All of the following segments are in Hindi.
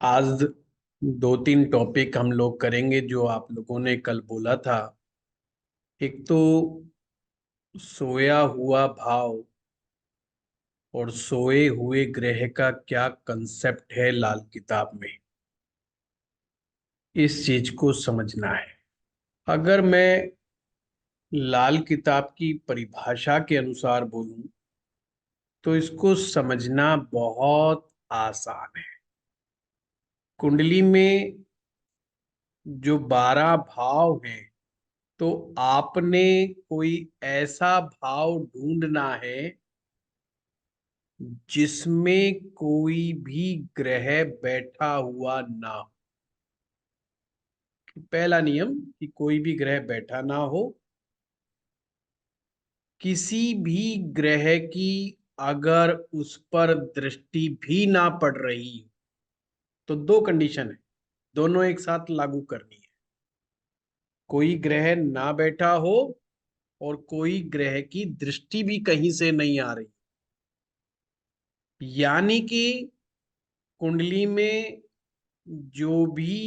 आज दो तीन टॉपिक हम लोग करेंगे जो आप लोगों ने कल बोला था। एक तो सोया हुआ भाव और सोए हुए ग्रह का क्या कंसेप्ट है लाल किताब में, इस चीज को समझना है। अगर मैं लाल किताब की परिभाषा के अनुसार बोलूं तो इसको समझना बहुत आसान है। कुंडली में जो 12 भाव हैं, तो आपने कोई ऐसा भाव ढूंढना है जिसमें कोई भी ग्रह बैठा हुआ ना हो। पहला नियम कि कोई भी ग्रह बैठा ना हो। किसी भी ग्रह की अगर उस पर दृष्टि भी ना पड़ रही हो तो दो कंडीशन है, दोनों एक साथ लागू करनी है। कोई ग्रह ना बैठा हो और कोई ग्रह की दृष्टि भी कहीं से नहीं आ रही, यानी कि कुंडली में जो भी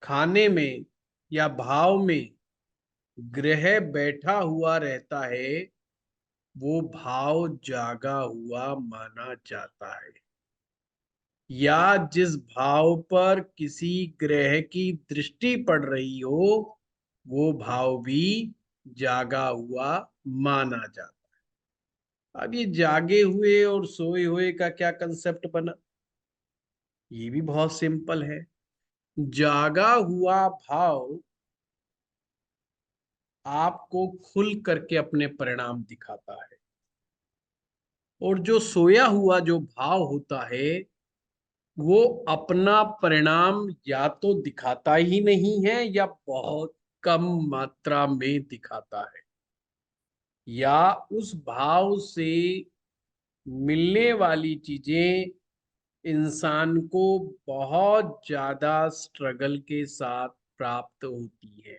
खाने में या भाव में ग्रह बैठा हुआ रहता है वो भाव जागा हुआ माना जाता है। या जिस भाव पर किसी ग्रह की दृष्टि पड़ रही हो वो भाव भी जागा हुआ माना जाता है। अब ये जागे हुए और सोए हुए का क्या कंसेप्ट बना, ये भी बहुत सिंपल है। जागा हुआ भाव आपको खुल करके अपने परिणाम दिखाता है, और जो सोया हुआ जो भाव होता है वो अपना परिणाम या तो दिखाता ही नहीं है या बहुत कम मात्रा में दिखाता है, या उस भाव से मिलने वाली चीजें इंसान को बहुत ज्यादा स्ट्रगल के साथ प्राप्त होती है।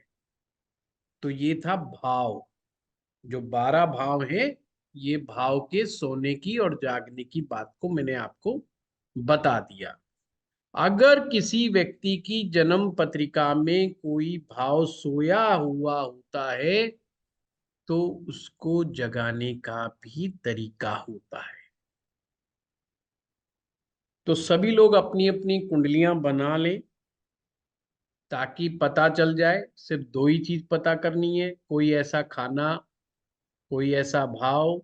तो ये था भाव। जो 12 भाव हैं, ये भाव के सोने की और जागने की बात को मैंने आपको बता दिया। अगर किसी व्यक्ति की जन्म पत्रिका में कोई भाव सोया हुआ होता है तो उसको जगाने का भी तरीका होता है। तो सभी लोग अपनी अपनी कुंडलियां बना लें ताकि पता चल जाए। सिर्फ दो ही चीज पता करनी है, कोई ऐसा खाना, कोई ऐसा भाव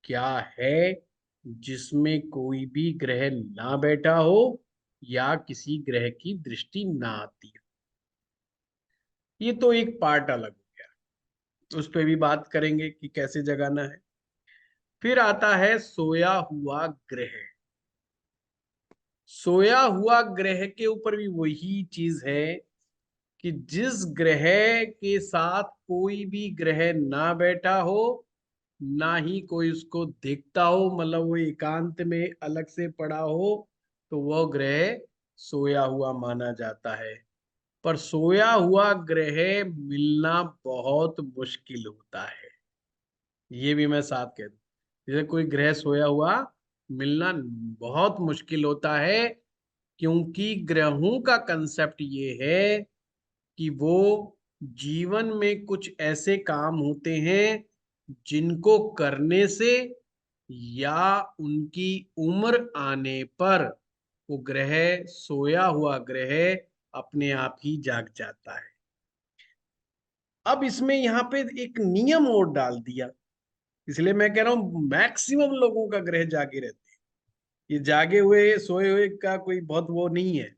क्या है जिसमें कोई भी ग्रह ना बैठा हो या किसी ग्रह की दृष्टि ना आती हो। ये तो एक पार्ट अलग हो गया, उस पर भी बात करेंगे कि कैसे जगाना है। फिर आता है सोया हुआ ग्रह। सोया हुआ ग्रह के ऊपर भी वही चीज है कि जिस ग्रह के साथ कोई भी ग्रह ना बैठा हो, ना ही कोई उसको देखता हो, मतलब वो एकांत में अलग से पड़ा हो, तो वह ग्रह सोया हुआ माना जाता है। पर सोया हुआ ग्रह मिलना बहुत मुश्किल होता है, ये भी मैं साथ कह दूं। जैसे कोई ग्रह सोया हुआ मिलना बहुत मुश्किल होता है, क्योंकि ग्रहों का कंसेप्ट ये है कि वो जीवन में कुछ ऐसे काम होते हैं जिनको करने से या उनकी उम्र आने पर वो ग्रह, सोया हुआ ग्रह अपने आप ही जाग जाता है। अब इसमें यहाँ पे एक नियम और डाल दिया, इसलिए मैं कह रहा हूं मैक्सिमम लोगों का ग्रह जागे रहते हैं। ये जागे हुए सोए हुए का कोई बहुत वो नहीं है,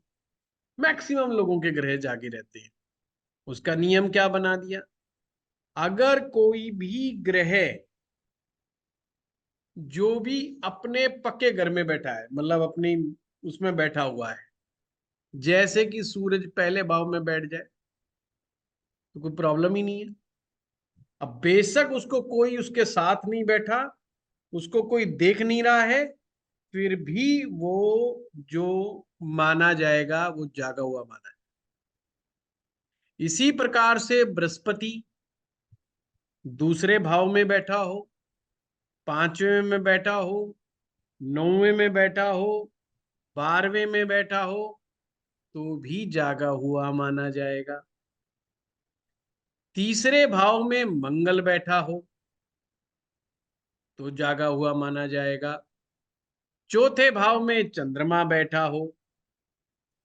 मैक्सिमम लोगों के ग्रह जागे रहते हैं। उसका नियम क्या बना दिया, अगर कोई भी ग्रह जो भी अपने पक्के घर में बैठा है, मतलब अपनी उसमें बैठा हुआ है, जैसे कि सूरज पहले भाव में बैठ जाए तो कोई प्रॉब्लम ही नहीं है। अब बेशक उसको कोई उसके साथ नहीं बैठा, उसको कोई देख नहीं रहा है, फिर भी वो जो माना जाएगा वो जागा हुआ माना जाएगा। इसी प्रकार से बृहस्पति दूसरे भाव में बैठा हो, पांचवें में बैठा हो, नौवें में बैठा हो, 12वें में बैठा हो तो भी जागा हुआ माना जाएगा। तीसरे भाव में मंगल बैठा हो तो जागा हुआ माना जाएगा। चौथे भाव में चंद्रमा बैठा हो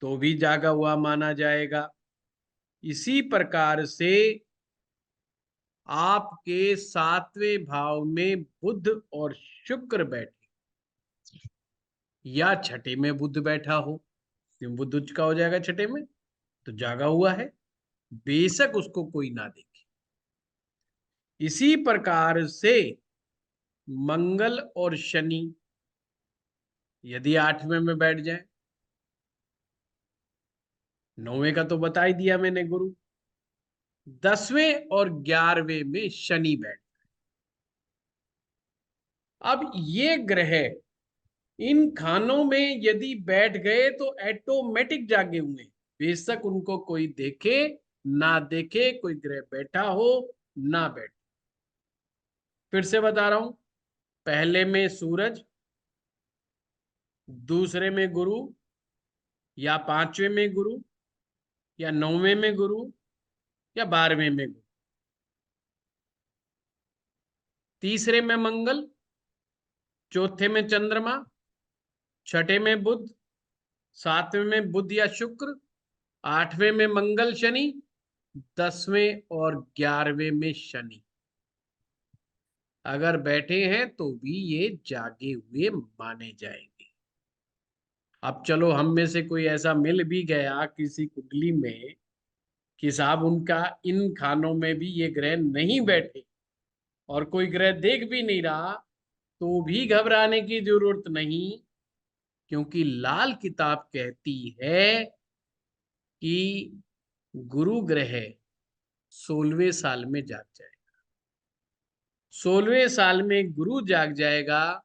तो भी जागा हुआ माना जाएगा। इसी प्रकार से आपके 7वें भाव में बुध और शुक्र बैठे या छठे में बुध बैठा हो, बुध उच्च का हो जाएगा छठे में, तो जागा हुआ है, बेशक उसको कोई ना देखे। इसी प्रकार से मंगल और शनि यदि 8वें में बैठ जाए, 9वें का तो बता ही दिया मैंने गुरु, 10वें और 11वें में शनि बैठ। अब ये ग्रह इन खानों में यदि बैठ गए तो ऑटोमेटिक जागे हुए, बेशक उनको कोई देखे ना देखे, कोई ग्रह बैठा हो ना बैठे। फिर से बता रहा हूं, पहले में सूरज, दूसरे में गुरु, या 5वें में गुरु, या 9वें में गुरु, या 12वें में गुरु, तीसरे में मंगल, चौथे में चंद्रमा, छठे में बुध, 7वें में बुध या शुक्र, 8वें में मंगल शनि, 10वें और 11वें में शनि अगर बैठे हैं तो भी ये जागे हुए माने जाएंगे। अब चलो हम में से कोई ऐसा मिल भी गया किसी कुंडली में कि साहब उनका इन खानों में भी ये ग्रह नहीं बैठे और कोई ग्रह देख भी नहीं रहा, तो भी घबराने की जरूरत नहीं, क्योंकि लाल किताब कहती है कि गुरु ग्रह 16वें साल में जाग जाएगा। 16वें साल में गुरु जाग जाएगा,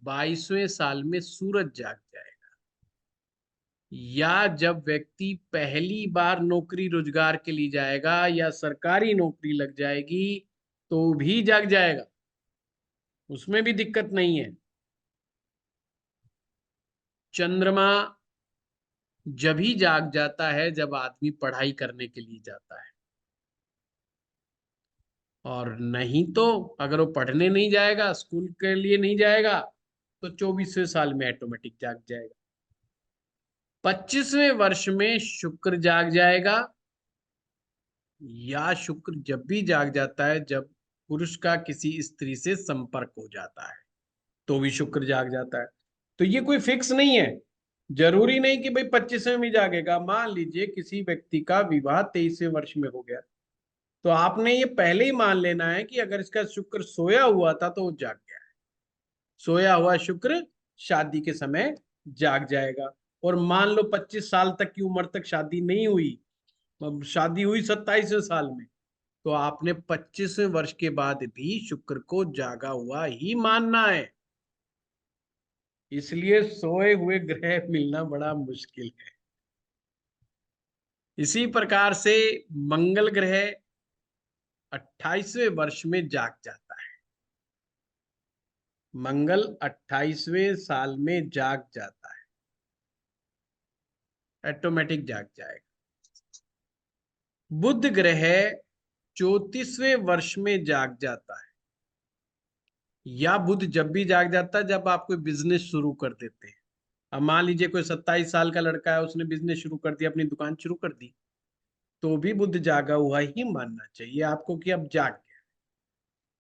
22वें साल में सूरज जाग जाएगा, या जब व्यक्ति पहली बार नौकरी रोजगार के लिए जाएगा या सरकारी नौकरी लग जाएगी तो भी जाग जाएगा, उसमें भी दिक्कत नहीं है। चंद्रमा जब ही जाग जाता है जब आदमी पढ़ाई करने के लिए जाता है, और नहीं तो अगर वो पढ़ने नहीं जाएगा, स्कूल के लिए नहीं जाएगा, तो 24वें साल में ऑटोमेटिक जाग जाएगा। 25वें वर्ष में शुक्र जाग जाएगा, या शुक्र जब भी जाग जाता है जब पुरुष का किसी स्त्री से संपर्क हो जाता है तो भी शुक्र जाग जाता है। तो ये कोई फिक्स नहीं है, जरूरी नहीं कि भाई 25वें में जागेगा। मान लीजिए किसी व्यक्ति का विवाह 23वें वर्ष में हो गया, तो आपने ये पहले ही मान लेना है कि अगर इसका शुक्र सोया हुआ था तो वो जाग गया है, सोया हुआ शुक्र शादी के समय जाग जाएगा। और मान लो 25 साल तक की उम्र तक शादी नहीं हुई, अब शादी हुई 27वें साल में, तो आपने 25वें वर्ष के बाद भी शुक्र को जागा हुआ ही मानना है। इसलिए सोए हुए ग्रह मिलना बड़ा मुश्किल है। इसी प्रकार से मंगल ग्रह 28वें वर्ष में जाग जाता है। मंगल 28वें साल में जाग जाता है, ऑटोमेटिक जाग जाएगा। बुध ग्रह 34वें वर्ष में जाग जाता है, या बुध जब भी जाग जाता है जब आप कोई बिजनेस शुरू कर देते हैं। अब मान लीजिए कोई 27 साल का लड़का है, उसने बिजनेस शुरू कर दिया, अपनी दुकान शुरू कर दी, तो भी बुध जागा हुआ ही मानना चाहिए आपको कि अब जाग गया।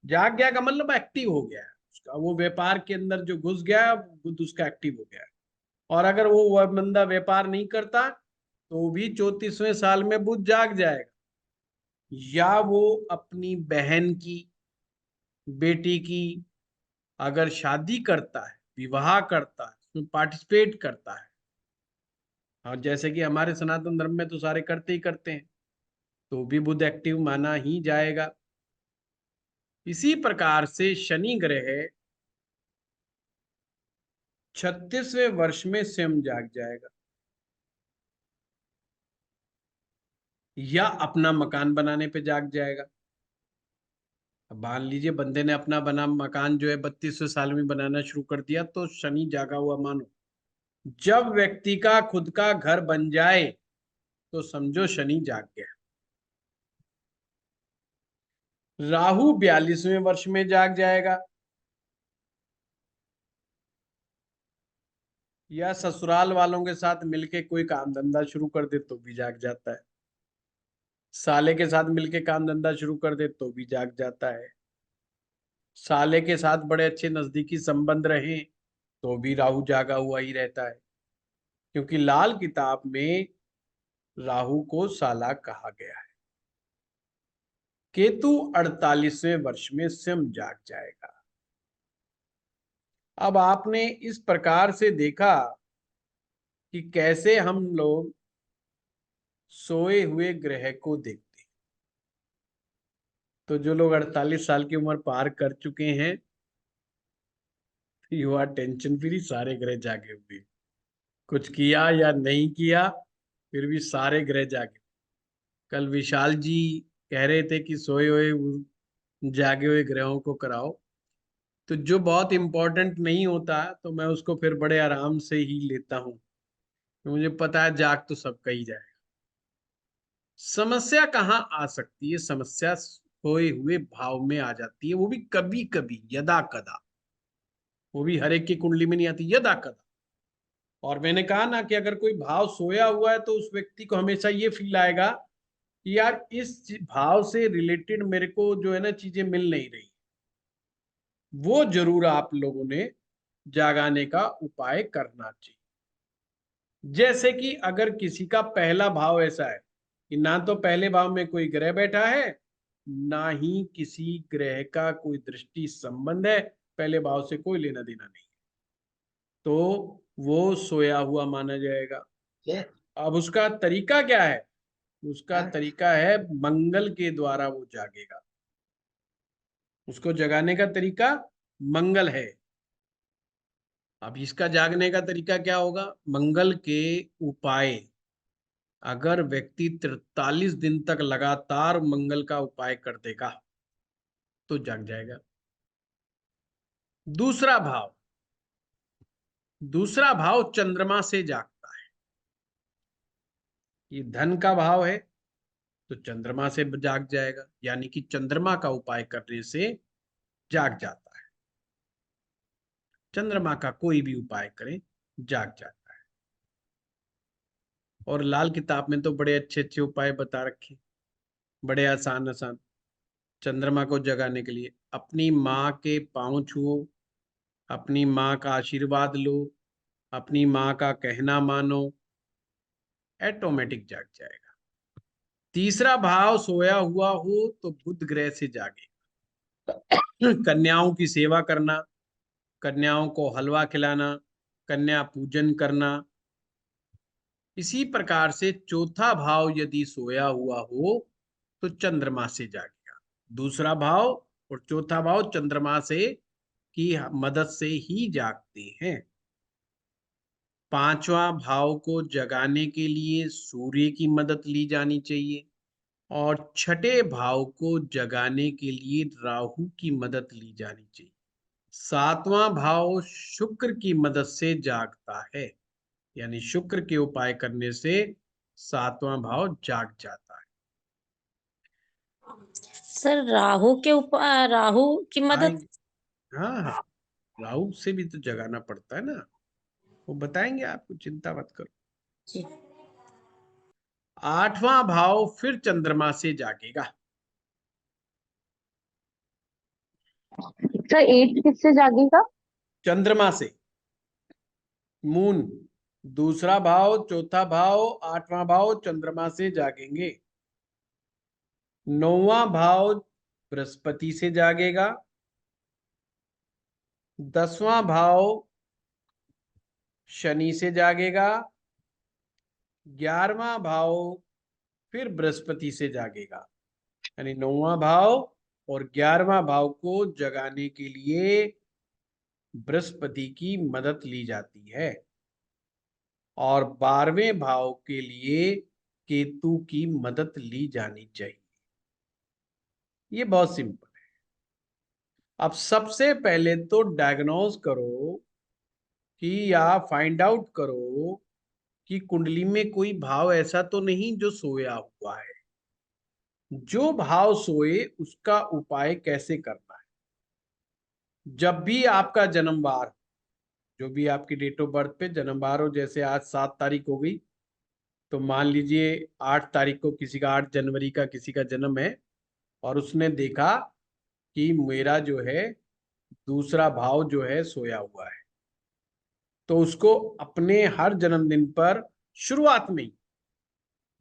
जाग गया का मतलब एक्टिव हो गया है उसका, वो व्यापार के अंदर जो घुस गया बुध उसका एक्टिव हो गया है। और अगर वो बंदा व्यापार नहीं करता तो भी 34वें साल में बुध जाग जाएगा। या वो अपनी बहन की, बेटी की अगर शादी करता है, विवाह करता है, उसमें पार्टिसिपेट करता है, और जैसे कि हमारे सनातन धर्म में तो सारे करते ही करते हैं, तो भी बुध एक्टिव माना ही जाएगा। इसी प्रकार से शनि ग्रह 36वें वर्ष में स्वयं जाग जाएगा, या अपना मकान बनाने पे जाग जाएगा। अब मान लीजिए बंदे ने अपना बना मकान जो है 32वें साल में बनाना शुरू कर दिया, तो शनि जागा हुआ मानो। जब व्यक्ति का खुद का घर बन जाए तो समझो शनि जाग गया। राहु 42वें वर्ष में जाग जाएगा, या ससुराल वालों के साथ मिलके कोई काम धंधा शुरू कर दे तो भी जाग जाता है, साले के साथ मिलके काम धंधा शुरू कर दे तो भी जाग जाता है, साले के साथ बड़े अच्छे नजदीकी संबंध रहे तो भी राहु जागा हुआ ही रहता है, क्योंकि लाल किताब में राहु को साला कहा गया है। केतु 48वें वर्ष में स्वयं जाग जाएगा। अब आपने इस प्रकार से देखा कि कैसे हम लोग सोए हुए ग्रह को देखते हैं। तो जो लोग 48 साल की उम्र पार कर चुके हैं, यू आर टेंशन फ्री, सारे ग्रह जागे हुए, कुछ किया या नहीं किया फिर भी सारे ग्रह जागे। कल विशाल जी कह रहे थे कि सोए हुए जागे हुए ग्रहों को कराओ, तो जो बहुत इंपॉर्टेंट नहीं होता तो मैं उसको फिर बड़े आराम से ही लेता हूँ, तो मुझे पता है जाग तो सबका ही जाएगा। समस्या कहाँ आ सकती है? समस्या सोए हुए भाव में आ जाती है, वो भी कभी कभी, यदा कदा। वो भी हर एक की कुंडली में नहीं आती, यदा कदा। और मैंने कहा ना कि अगर कोई भाव सोया हुआ है तो उस व्यक्ति को हमेशा ये फील आएगा कि यार इस भाव से रिलेटेड मेरे को जो है ना चीजें मिल नहीं रही। वो जरूर आप लोगों ने जागाने का उपाय करना चाहिए। जैसे कि अगर किसी का पहला भाव ऐसा है कि ना तो पहले भाव में कोई ग्रह बैठा है, ना ही किसी ग्रह का कोई दृष्टि संबंध है, पहले भाव से कोई लेना देना नहीं, तो वो सोया हुआ माना जाएगा। अब उसका तरीका क्या है? उसका तरीका है मंगल के द्वारा वो जागेगा। उसको जगाने का तरीका मंगल है। अब इसका जागने का तरीका क्या होगा? मंगल के उपाय, अगर व्यक्ति 43 दिन तक लगातार मंगल का उपाय कर देगा तो जाग जाएगा। दूसरा भाव, दूसरा भाव चंद्रमा से जागता है। ये धन का भाव है तो चंद्रमा से जाग जाएगा, यानी कि चंद्रमा का उपाय करने से जाग जाता है। चंद्रमा का कोई भी उपाय करें जाग जाता है। और लाल किताब में तो बड़े अच्छे अच्छे उपाय बता रखे, बड़े आसान आसान। चंद्रमा को जगाने के लिए अपनी माँ के पांव छुओ, अपनी माँ का आशीर्वाद लो, अपनी माँ का कहना मानो, ऑटोमेटिक जाग जाएगा। तीसरा भाव सोया हुआ हो तो बुध ग्रह से जागे। कन्याओं की सेवा करना, कन्याओं को हलवा खिलाना, कन्या पूजन करना। इसी प्रकार से चौथा भाव यदि सोया हुआ हो तो चंद्रमा से जागेगा। दूसरा भाव और चौथा भाव चंद्रमा से की मदद से ही जागते हैं। पांचवा भाव को जगाने के लिए सूर्य की मदद ली जानी चाहिए, और छठे भाव को जगाने के लिए राहु की मदद ली जानी चाहिए। सातवां भाव शुक्र की मदद से जागता है, यानी शुक्र के उपाय करने से सातवां भाव जाग जाता है। सर राहु के ऊपर, राहु की मदद। आएंगे, हाँ हाँ, राहु से भी तो जगाना पड़ता है ना, वो बताएंगे आपको, चिंता मत करो। जी। आठवां भाव फिर चंद्रमा से जागेगा। सर एट किससे जागेगा? चंद्रमा से, मून। दूसरा भाव, चौथा भाव, आठवां भाव चंद्रमा से जागेंगे। नौवां भाव बृहस्पति से जागेगा। 10वां भाव शनि से जागेगा। 11वां भाव फिर बृहस्पति से जागेगा। यानी 9वां भाव और 11वां भाव को जगाने के लिए बृहस्पति की मदद ली जाती है, और 12वें भाव के लिए केतु की मदद ली जानी चाहिए। ये बहुत सिंपल है। अब सबसे पहले तो डायग्नोज करो कि आप फाइंड आउट करो कि कुंडली में कोई भाव ऐसा तो नहीं जो सोया हुआ है। जो भाव सोए उसका उपाय कैसे करना है। जब भी आपका जन्मवार, जो भी आपकी डेट ऑफ बर्थ पे जन्मवार हो, जैसे आज 7 तारीख हो गई, तो मान लीजिए 8 तारीख को किसी का, 8 जनवरी का किसी का जन्म है, और उसने देखा कि मेरा जो है दूसरा भाव जो है सोया हुआ है, तो उसको अपने हर जन्मदिन पर शुरुआत में ही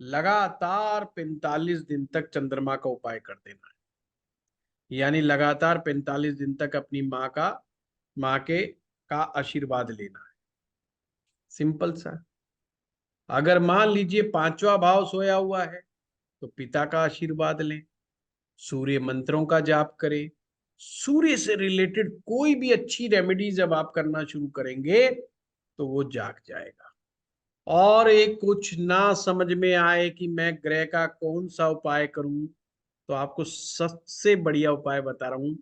लगातार 45 दिन तक चंद्रमा का उपाय कर देना है। यानी लगातार 45 दिन तक अपनी माँ के का आशीर्वाद लेना है। सिंपल सा। अगर मान लीजिए 5वां भाव सोया हुआ है, तो पिता का आशीर्वाद लें, सूर्य मंत्रों का जाप करें। सूर्य से रिलेटेड कोई भी अच्छी रेमेडी जब आप करना शुरू करेंगे तो वो जाग जाएगा। और एक कुछ ना समझ में आए कि मैं ग्रह का कौन सा उपाय करूं, तो आपको सबसे बढ़िया उपाय बता रहा हूं।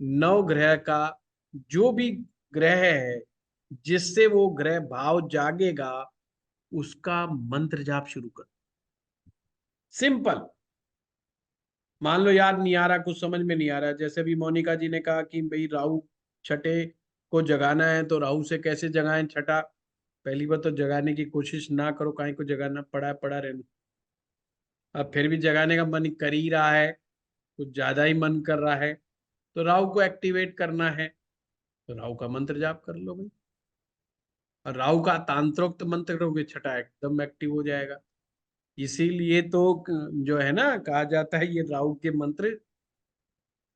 9 ग्रह का जो भी ग्रह है जिससे वो ग्रह भाव जागेगा, उसका मंत्र जाप शुरू कर। सिंपल। मान लो याद नहीं आ रहा, कुछ समझ में नहीं आ रहा, जैसे भी मोनिका जी ने कहा कि भाई राहु छठे को जगाना है, तो राहु से कैसे जगाएं छठा। पहली बार तो जगाने की कोशिश ना करो, काहे को जगाना, पड़ा पड़ा रहना। अब फिर भी जगाने का मन कर ही रहा है, कुछ ज्यादा ही मन कर रहा है, तो राहु को एक्टिवेट करना है, तो राहु का मंत्र जाप कर लो भाई। और राहु का तांत्रोक्त मंत्र करोगे, छठा एकदम एक्टिव हो जाएगा। इसीलिए तो जो है ना, कहा जाता है ये राहु के मंत्र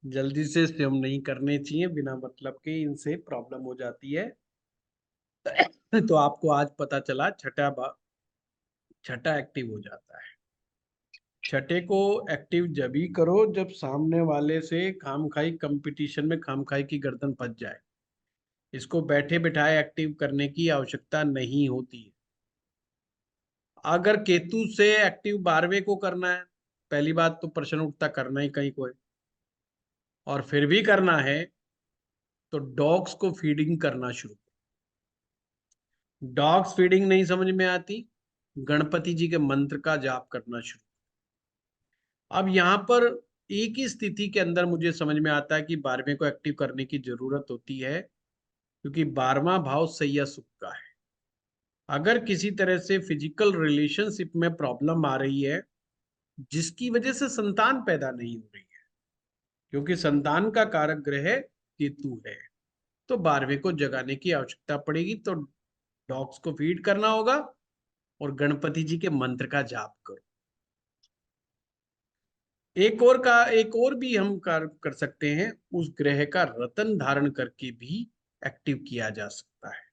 जल्दी से स्वयं नहीं करने चाहिए, बिना मतलब के इनसे प्रॉब्लम हो जाती है। तो आपको आज पता चला छठा एक्टिव हो जाता है। छठे को एक्टिव जब ही करो जब सामने वाले से खामखाई कंपटीशन में खामखाई की गर्दन फंस जाए। इसको बैठे बिठाए एक्टिव करने की आवश्यकता नहीं होती है। अगर केतु से एक्टिव 12वें को करना है, पहली बात तो प्रश्न उठता करना ही कहीं को है, और फिर भी करना है तो डॉग्स को फीडिंग करना शुरू। डॉग्स फीडिंग नहीं समझ में आती, गणपति जी के मंत्र का जाप करना शुरू। अब यहाँ पर एक ही स्थिति के अंदर मुझे समझ में आता है कि 12वें को एक्टिव करने की जरूरत होती है, क्योंकि 12वां भाव सैया सुख का है। अगर किसी तरह से फिजिकल रिलेशनशिप में प्रॉब्लम आ रही है जिसकी वजह से संतान पैदा नहीं हो रही है, क्योंकि संतान का कारक ग्रह केतु है, तो 12वें को जगाने की आवश्यकता पड़ेगी, तो डॉग्स को फीड करना होगा और गणपति जी के मंत्र का जाप करो। एक और भी हम कार्य कर सकते हैं, उस ग्रह का रतन धारण करके भी एक्टिव किया जा सकता है।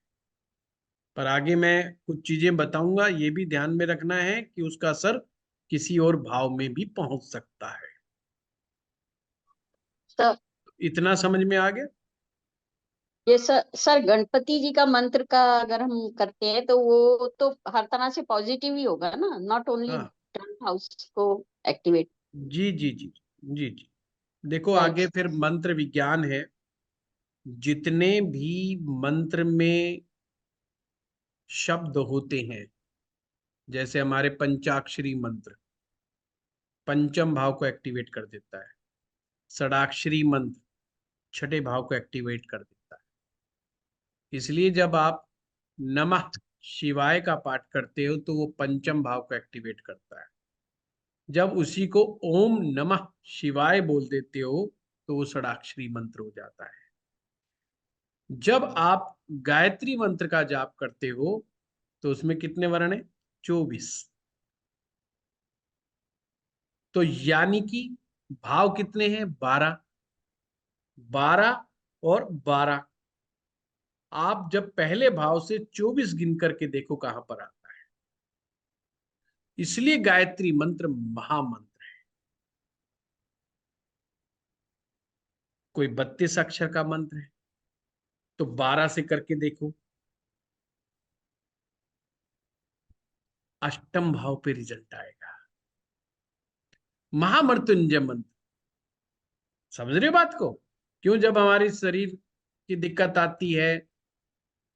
पर आगे मैं कुछ चीजें बताऊंगा, ये भी ध्यान में रखना है कि उसका असर किसी और भाव में भी पहुंच सकता है। सर इतना समझ में आ गया। ये सर गणपति जी का मंत्र का अगर हम करते हैं तो वो तो हर तरह से पॉजिटिव ही होगा ना, नॉट ओनली हाँ, 10th हाउस को एक्टिवेट। जी जी जी जी जी। देखो राइट। आगे फिर मंत्र विज्ञान है। जितने भी मंत्र में शब्द होते हैं, जैसे हमारे पंचाक्षरी मंत्र पंचम भाव को एक्टिवेट कर देता है, षडाक्षरी मंत्र छठे भाव को एक्टिवेट कर देता है। इसलिए जब आप नमः शिवाय का पाठ करते हो तो वो पंचम भाव को एक्टिवेट करता है। जब उसी को ओम नमः शिवाय बोल देते हो तो वो षडाक्षरी मंत्र हो जाता है। जब आप गायत्री मंत्र का जाप करते हो तो उसमें कितने वर्ण है? 24। तो यानी कि भाव कितने हैं? 12। 12 और 12। आप जब पहले भाव से 24 गिन करके देखो कहां पर आता है। इसलिए गायत्री मंत्र महामंत्र है। कोई 32 अक्षर का मंत्र है तो 12 से करके देखो, अष्टम भाव पे रिजल्ट आएगा। महामृत्युंजय मंत्र, समझ रहे हो बात को? क्यों? जब हमारी शरीर की दिक्कत आती है,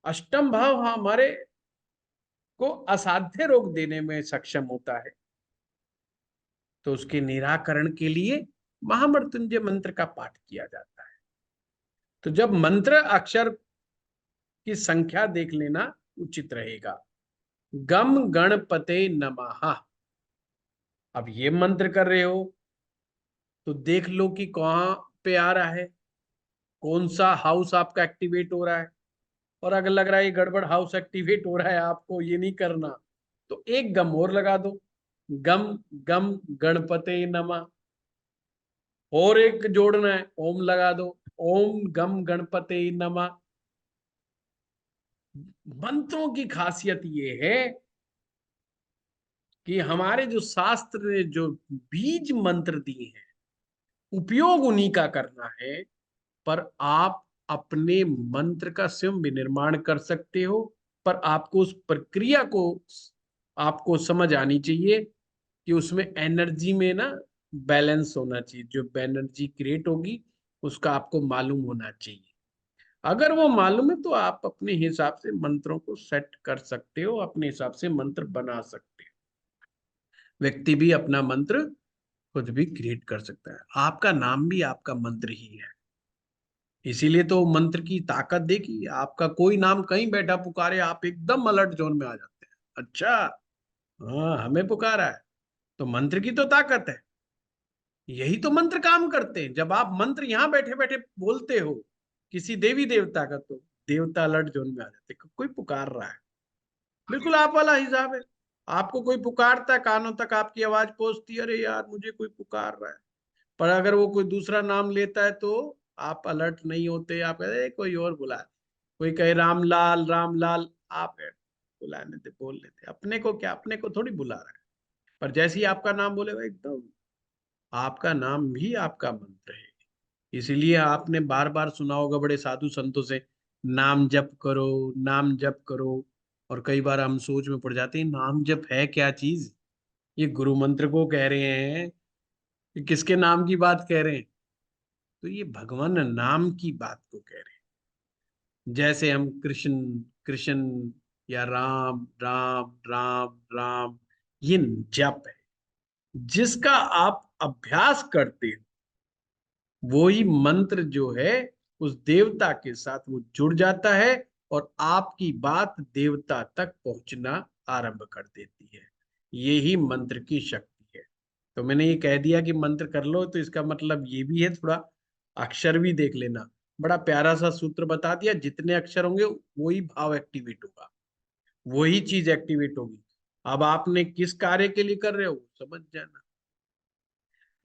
अष्टम भाव हमारे को असाध्य रोग देने में सक्षम होता है, तो उसके निराकरण के लिए महामृत्युंजय मंत्र का पाठ किया जाता है। तो जब मंत्र अक्षर की संख्या देख लेना उचित रहेगा। गम गणपते नमः, अब ये मंत्र कर रहे हो तो देख लो कि कहाँ पे आ रहा है, कौन सा हाउस आपका एक्टिवेट हो रहा है। और अगर लग रहा है ये गड़बड़ हाउस एक्टिवेट हो रहा है, आपको ये नहीं करना, तो एक गम और लगा दो, गम गम गणपते नमः। और एक जोड़ना है, ओम लगा दो, ओम गम गणपते नमः। मंत्रों की खासियत ये है कि हमारे जो शास्त्र ने जो बीज मंत्र दिए हैं, उपयोग उन्हीं का करना है, पर आप अपने मंत्र का स्वयं विनिर्माण कर सकते हो। पर आपको उस प्रक्रिया को आपको समझ आनी चाहिए कि उसमें एनर्जी में ना बैलेंस होना चाहिए, जो एनर्जी क्रिएट होगी उसका आपको मालूम होना चाहिए। अगर वो मालूम है तो आप अपने हिसाब से मंत्रों को सेट कर सकते हो, अपने हिसाब से मंत्र बना सकते हो। व्यक्ति भी अपना मंत्र खुद भी क्रिएट कर सकता है। आपका नाम भी आपका मंत्र ही है, इसीलिए तो मंत्र की ताकत देखिए। आपका कोई नाम कहीं बैठा पुकारे, आप एकदम अलर्ट जोन में आ जाते हैं। अच्छा, हाँ हमें पुकारा है, तो मंत्र की तो ताकत है। यही तो मंत्र काम करते हैं। जब आप मंत्र यहाँ बैठे बैठे बोलते हो किसी देवी देवता का, तो देवता अलर्ट जोन में आ जाते हैं, कोई पुकार रहा है। बिल्कुल आप वाला हिसाब है। आपको कोई पुकारता है, कानों तक आपकी आवाज पहुंचती है, अरे यार मुझे कोई पुकार रहा है। पर अगर वो कोई दूसरा नाम लेता है तो आप अलर्ट नहीं होते, आप कहते हैं, कोई और बुला। कोई कहे रामलाल रामलाल, आप बुलाने दे, बोल लेते, अपने को क्या, अपने को थोड़ी बुला रहा है। पर जैसे ही आपका नाम बोलेगा, एकदम आपका नाम भी आपका मंत्र है। इसीलिए आपने बार बार सुना होगा बड़े साधु संतों से, नाम जप करो, नाम जप करो। और कई बार हम सोच में पड़ जाते हैं, नाम जप है क्या चीज? ये गुरु मंत्र को कह रहे हैं कि किसके नाम की बात कह रहे हैं? तो ये भगवान नाम की बात को कह रहे हैं। जैसे हम कृष्ण कृष्ण या राम राम राम राम, ये जप है। जिसका आप अभ्यास करते हो, वो ही मंत्र जो है उस देवता के साथ वो जुड़ जाता है, और आपकी बात देवता तक पहुंचना आरंभ कर देती है। यही मंत्र की शक्ति है। तो मैंने ये कह दिया कि मंत्र कर लो, तो इसका मतलब ये भी है, थोड़ा अक्षर भी देख लेना। बड़ा प्यारा सा सूत्र बता दिया, जितने अक्षर होंगे वही भाव एक्टिवेट होगा, वही चीज एक्टिवेट होगी। अब आपने किस कार्य के लिए कर रहे हो समझ जाना।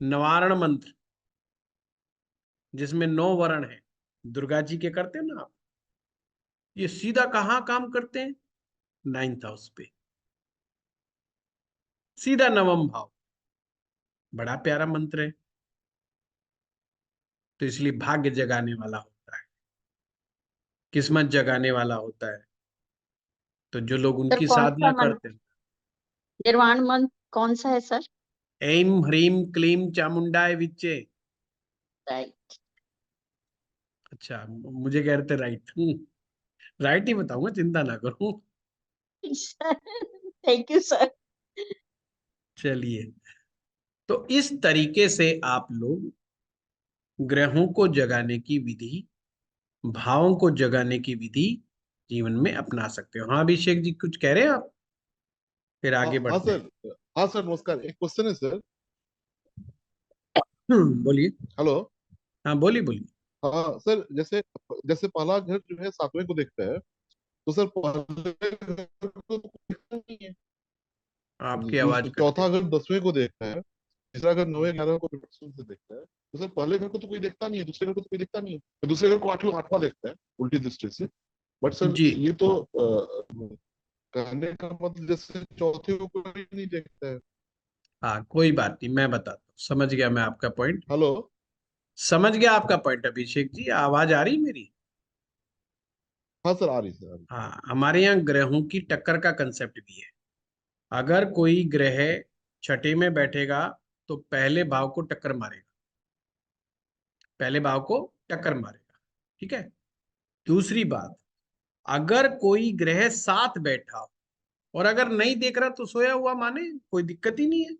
निवारण मंत्र, जिसमें 9 वर्ण है, दुर्गा जी के करते हैं ना आप, ये सीधा कहाँ काम करते हैं? 9th हाउस पे, सीधा नवम भाव। बड़ा प्यारा मंत्र है, तो इसलिए भाग्य जगाने वाला होता है, किस्मत जगाने वाला होता है। तो जो लोग सर उनकी कौन साधना सा मंत्र, करते हैं, निर्वाण मंत्र कौन सा है सर? ऐम ह्रीम क्लीम चामुंडाय विच्चे। राइट। अच्छा, मुझे कह रहे थे राइट। राइट ही बताऊंगा, चिंता ना करूं। Thank you sir. चलिए, तो इस तरीके से आप लोग ग्रहों को जगाने की विधि, भावों को जगाने की विधि जीवन में अपना सकते हो। हाँ अभिषेक जी, कुछ कह रहे हैं आप? फिर हाँ आगे हाँ बढ़ते हैं। सर। हाँ सर, नमस्कार। एक क्वेश्चन है सर। बोलिए। हेलो। हाँ बोलिए बोलिए। हाँ सर, जैसे जैसे पहला घर जो है सातवें को देखता है, तो सर पहले घर को तो कोई देखता नहीं है। आपकी आवाज कट चौथा रही। घर 10वें को देखता है, तीसरा घर 9वें 11वें को रिफ्लेक्शन से देखता है। तो सर पहले घर को तो कोई देखता नहीं है, दूसरे घर को तो कोई देखता नहीं है, तो दूसरे घर को आठवां देखता है उल्टी दृष्टि से। बट सर जी, ये तो कहने का मतलब जैसे चौथे को कोई नहीं देखता है। हाँ कोई बात नहीं, मैं बताता हूँ, समझ गया मैं आपका पॉइंट। हेलो। समझ गया आपका पॉइंट अभिषेक जी, आवाज आ रही मेरी? हाँ सर, आ रही सर, आ रही। हाँ, हमारे यहाँ ग्रहों की टक्कर का कंसेप्ट भी है। अगर कोई ग्रह छठे में बैठेगा तो पहले भाव को टक्कर मारेगा, पहले भाव को टक्कर मारेगा। ठीक है। दूसरी बात, अगर कोई ग्रह साथ बैठा हो और अगर नहीं देख रहा तो सोया हुआ माने, कोई दिक्कत ही नहीं है।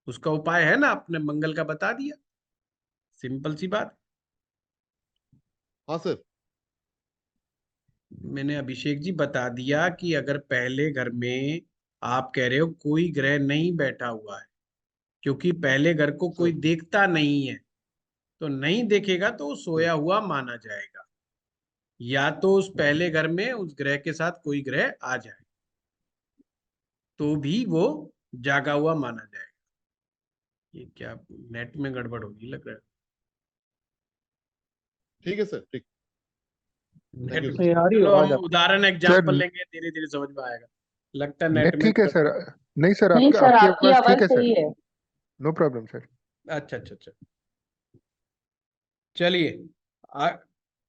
उसका उपाय है ना, आपने मंगल का बता दिया, सिंपल सी बात। हाँ सर। मैंने अभिषेक जी बता दिया कि अगर पहले घर में आप कह रहे हो कोई ग्रह नहीं बैठा हुआ है, क्योंकि पहले घर को कोई सर देखता नहीं है, तो नहीं देखेगा तो वो सोया हुआ माना जाएगा, या तो उस पहले घर में उस ग्रह के साथ कोई ग्रह आ जाए तो भी वो जागा हुआ माना जाएगा। ये क्या नेट में गड़बड़ होगी लग रहा है। ठीक है सर, ठीक। थैंक नेट यू में, सर। नहीं आ रही है चलो आवाज हम आप। उदाहरण सर एग्जाम्पल लेंगे, धीरे धीरे समझ में आएगा। लगता है नेट नेट में ठीक है सर। गड़बड़। नहीं सर, नहीं आपका सर, आपकी आपकी आवाज आवाज ठीक है सर। सही है। No problem sir. अच्छा अच्छा अच्छा, चलिए।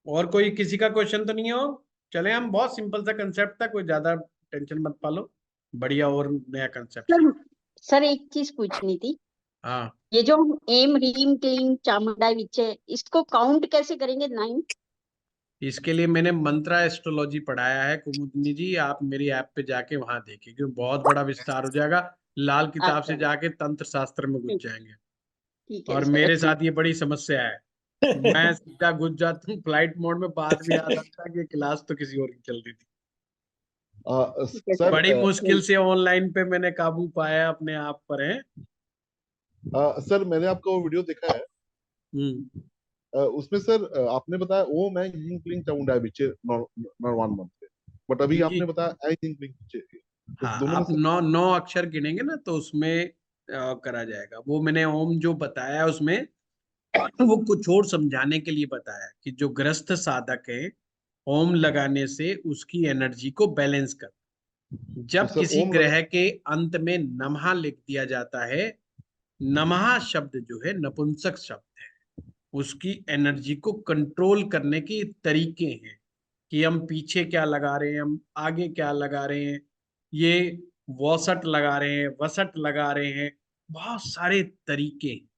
और कोई किसी का क्वेश्चन तो नहीं हो? चले, हम बहुत सिंपल सा कंसेप्ट था, कोई ज्यादा टेंशन मत पालो, बढ़िया और नया कंसेप्ट सीख। सर सर एक चीज पूछनी थी। हाँ, ये जो हम एम रीम क्लीम चामुंडाई विचे, इसको काउंट कैसे करेंगे 9? इसके लिए मैंने मंत्रा एस्ट्रोलॉजी पढ़ाया है कुमुदनी जी, आप मेरी ऐप पे जाके वहां देखिए, क्योंकि बहुत बड़ा विस्तार हो जाएगा। लाल किताब से अच्छा, जाके तंत्र शास्त्र में घुस ठीक जाएंगे, ठीक है और सर। मेरे साथ ये बड़ी समस्या है। मैं सीधा घुस जाता हूँ फ्लाइट मोड में, बाद में याद आता है कि क्लास तो किसी और की चल रही थी। ठीक है सर बड़ी मुश्किल से ऑनलाइन पे मैंने काबू पाया अपने आप पर है। सर मैंने आपका वो वीडियो देखा है। हम्म। उसमें सर आपने बताया ओम है यिंग क्लिंग चामुंडा बिचे नरवान मंत्र, बट अभी आपने जी बताया आई यिंग क्लिंग बिचे, तो हाँ, दोनों में आप सर। 9 अक्षर गिनेंगे ना तो उसमें करा जाएगा। वो मैंने ओम जो बताया उसमें वो कुछ और समझाने के लिए बताया कि जो ग्रस्त साधक है, ओम लगाने से उसकी एनर्जी को बैलेंस कर। तो जब सर किसी ओम लगा। ग्रह के अंत में नमः लिख दिया जाता है, नमः शब्द जो है नपुंसक शब्द है, उसकी एनर्जी को कंट्रोल करने के तरीके हैं कि हम पीछे क्या लगा रहे हैं, हम आगे क्या लगा रहे हैं, ये वसट लगा रहे हैं, वसट लगा रहे हैं, बहुत सारे तरीके हैं,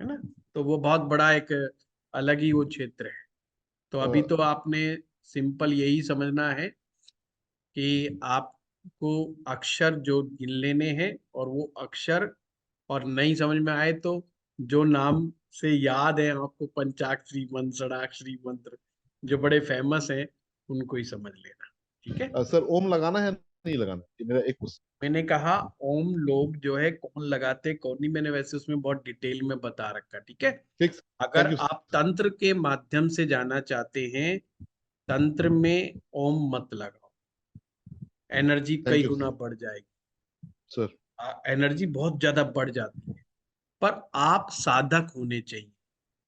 है ना। तो वो बहुत बड़ा एक अलग ही वो क्षेत्र है। तो अभी तो आपने सिंपल यही समझना है कि आपको अक्षर जो गिन लेने हैं, और वो अक्षर और नहीं समझ में आए तो जो नाम से याद है आपको, पंचाक्षरी मंत्र, षडाक्षरी मंत्र जो बड़े फेमस हैं, उनको ही समझ लेना। ठीक है। सर ओम लगाना है नहीं लगाना, ये मेरा एक क्वेश्चन। मैंने कहा ओम लोग जो है कौन लगाते कौन नहीं, मैंने वैसे उसमें बहुत डिटेल में बता रखा। ठीक है। ठीक। अगर थैंक यू आप तंत्र के माध्यम से जाना चाहते हैं, तंत्र में ओम मत लगाओ, एनर्जी कई थैंक यू गुना बढ़ जाएगी, सर। एनर्जी बहुत ज्यादा बढ़ जाती है। पर आप साधक होने चाहिए,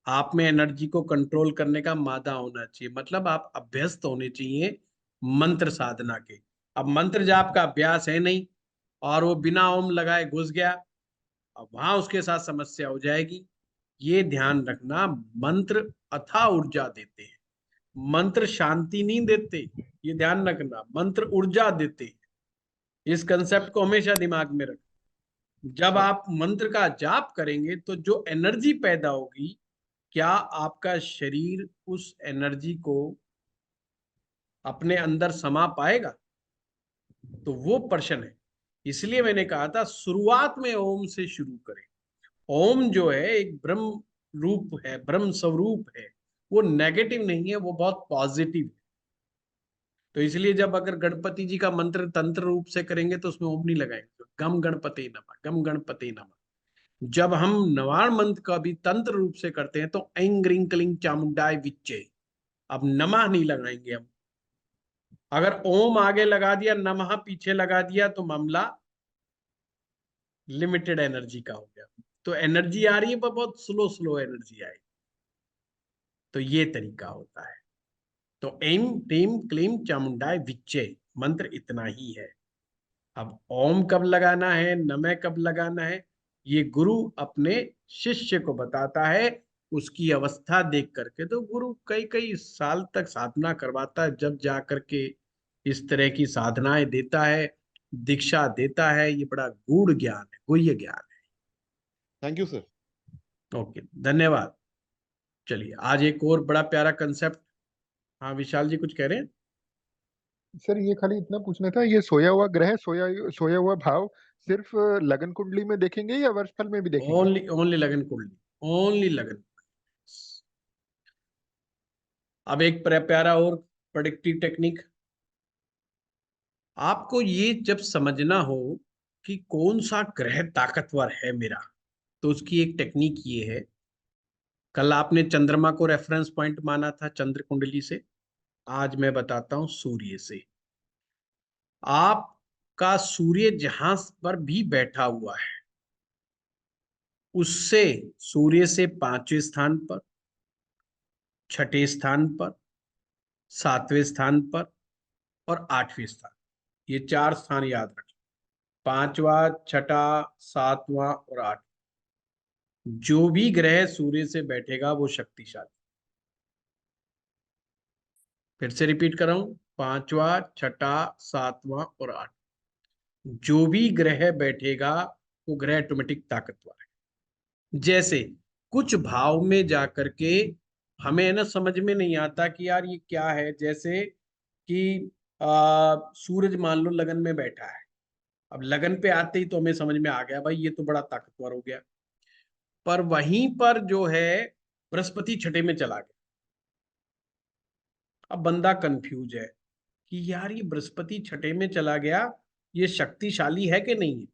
आप में एनर्जी को कंट्रोल करने का मादा होना चाहिए, मतलब आप अभ्यस्त होने चाहिए मंत्र साधना के। अब मंत्र जाप का अभ्यास है नहीं, और वो बिना ओम लगाए घुस गया, अब वहां उसके साथ समस्या हो जाएगी। ये ध्यान रखना, मंत्र अथाह ऊर्जा देते हैं, मंत्र शांति नहीं देते। ये ध्यान रखना, मंत्र ऊर्जा देते हैं। इस कंसेप्ट को हमेशा दिमाग में रख। जब सर आप मंत्र का जाप करेंगे तो जो एनर्जी पैदा होगी, क्या आपका शरीर उस एनर्जी को अपने अंदर समा पाएगा? तो वो प्रश्न है। इसलिए मैंने कहा था शुरुआत में ओम से शुरू करें। ओम जो है एक ब्रह्म रूप है, ब्रह्म स्वरूप है, वो नेगेटिव नहीं है, वो बहुत पॉजिटिव है। तो इसलिए जब अगर गणपति जी का मंत्र तंत्र रूप से करेंगे तो उसमें ओम नहीं लगाएंगे, तो गम गणपति नमः, गम गणपति नमः। जब हम नवाण मंत्र का भी तंत्र रूप से करते हैं तो ऐं ग्रीं क्लीं चामुंडाय विच्चे, अब नमः नहीं लगाएंगे हम। अगर ओम आगे लगा दिया, नमः पीछे लगा दिया, तो मामला लिमिटेड एनर्जी का हो गया। तो एनर्जी आ रही है पर बहुत स्लो स्लो एनर्जी आएगी। तो ये तरीका होता है। तो ऐं क्लीं क्लीं चामुंडाय विच्चे मंत्र इतना ही है। अब ओम कब लगाना है, नमः कब लगाना है, ये गुरु अपने शिष्य को बताता है, उसकी अवस्था देख करके। तो गुरु कई कई साल तक साधना करवाता है, जब जा करके इस तरह की साधनाएं देता है, दीक्षा देता है। ये बड़ा गूढ़ ज्ञान है, गुह्य ज्ञान थैंक यू सर। है। ओके, धन्यवाद। चलिए, आज एक और बड़ा प्यारा कंसेप्ट। हाँ विशाल जी कुछ कह रहे हैं? सर ये खाली इतना पूछना था, ये सोया हुआ ग्रह, सोया सोया हुआ भाव सिर्फ लगन कुंडली में देखेंगे या वर्षफल में भी देखेंगे? ओनली ओनली लगन कुंडली, ओनली लगन। अब एक प्यारा और प्रेडिक्टिव टेक्निक, आपको ये जब समझना हो कि कौन सा ग्रह ताकतवर है मेरा, तो उसकी एक टेक्निक ये है। कल आपने चंद्रमा को रेफरेंस पॉइंट माना था चंद्र कुंडली से, आज मैं बताता हूं सूर्य से। आपका सूर्य जहां पर भी बैठा हुआ है, उससे सूर्य से 5वें स्थान पर, 6ठे स्थान पर, 7वें स्थान पर और 8वें स्थान, ये 4 स्थान याद रखें। 5वां, 6ठा, 7वां और 8, जो भी ग्रह सूर्य से बैठेगा वो शक्तिशाली। फिर से रिपीट कर रहा हूं, 5वां, 6ठा, 7वां और 8, जो भी ग्रह बैठेगा वो ग्रह ऑटोमेटिक ताकतवर है। जैसे कुछ भाव में जाकर के हमें है ना समझ में नहीं आता कि यार ये क्या है। जैसे कि सूरज मान लो लगन में बैठा है, अब लगन पे आते ही तो हमें समझ में आ गया भाई ये तो बड़ा ताकतवर हो गया। पर वहीं पर जो है बृहस्पति 6ठे में चला गया। अब बंदा कंफ्यूज है कि यार ये बृहस्पति 6ठे में चला गया, ये शक्तिशाली है कि नहीं है।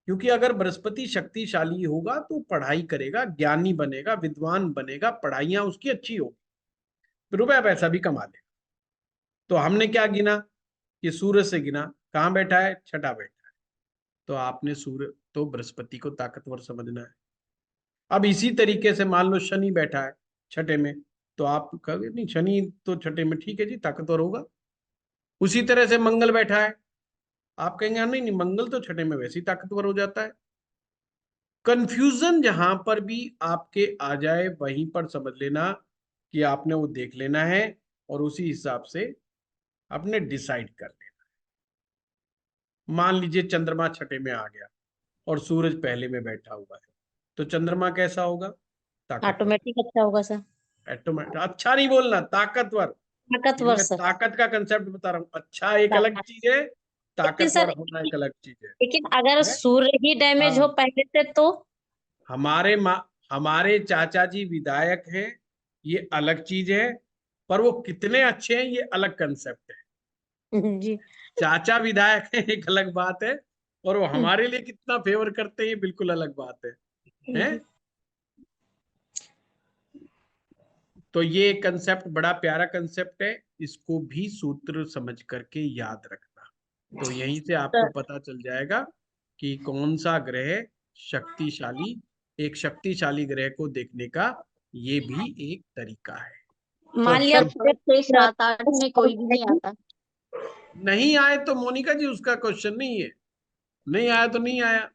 क्योंकि अगर बृहस्पति शक्तिशाली होगा तो पढ़ाई करेगा, ज्ञानी बनेगा, विद्वान बनेगा, पढ़ाइयां उसकी अच्छी होगी, रुपया पैसा भी कमा लेगा। तो हमने क्या गिना कि सूर्य से गिना, कहाँ बैठा है, 6ठा बैठा है, तो आपने सूर्य तो बृहस्पति को ताकतवर समझना है। अब इसी तरीके से मान लो शनि बैठा है 6ठे में, तो आप कहोगे नहीं शनि तो 6ठे में ठीक है जी ताकतवर होगा। उसी तरह से मंगल बैठा है, आप कहेंगे "हाँ, नहीं नहीं मंगल तो 6ठे में वैसे ही ताकतवर हो जाता है"। कंफ्यूजन जहां पर भी आपके आ जाए वहीं पर समझ लेना कि आपने वो देख लेना है और उसी हिसाब से आपने डिसाइड कर लेना। मान लीजिए चंद्रमा 6ठे में आ गया और सूरज पहले में बैठा हुआ है, तो चंद्रमा कैसा होगा, ताकतवर। ऑटोमेटिक अच्छा होगा सर। ऑटोमेटिक अच्छा नहीं बोलना, ताकतवर। ये ताकतवर मैं सर। ताकत का कंसेप्ट बता रहा हूँ। अच्छा एक अलग चीज है, लेकिन ताकतवर सर, होना एक अलग चीज लेकिन अगर है? सूर्य ही डैमेज हो हाँ, पहले से तो हमारे चाचा जी विधायक हैं, ये अलग चीज है। पर वो कितने अच्छे हैं ये अलग कंसेप्ट है। जी। चाचा विधायक है एक अलग बात है, और वो हमारे लिए कितना फेवर करते हैं ये बिल्कुल अलग बात है, हैं? तो ये कंसेप्ट बड़ा प्यारा कंसेप्ट है, इसको भी सूत्र समझ करके याद रखना। तो यहीं से आपको पता चल जाएगा कि कौन सा ग्रह शक्तिशाली, एक शक्तिशाली ग्रह को देखने का ये भी एक तरीका है। मान लिया सर 6, 7, 8 में कोई भी नहीं आता। नहीं आए तो मोनिका जी उसका क्वेश्चन नहीं है, नहीं आया तो नहीं आया।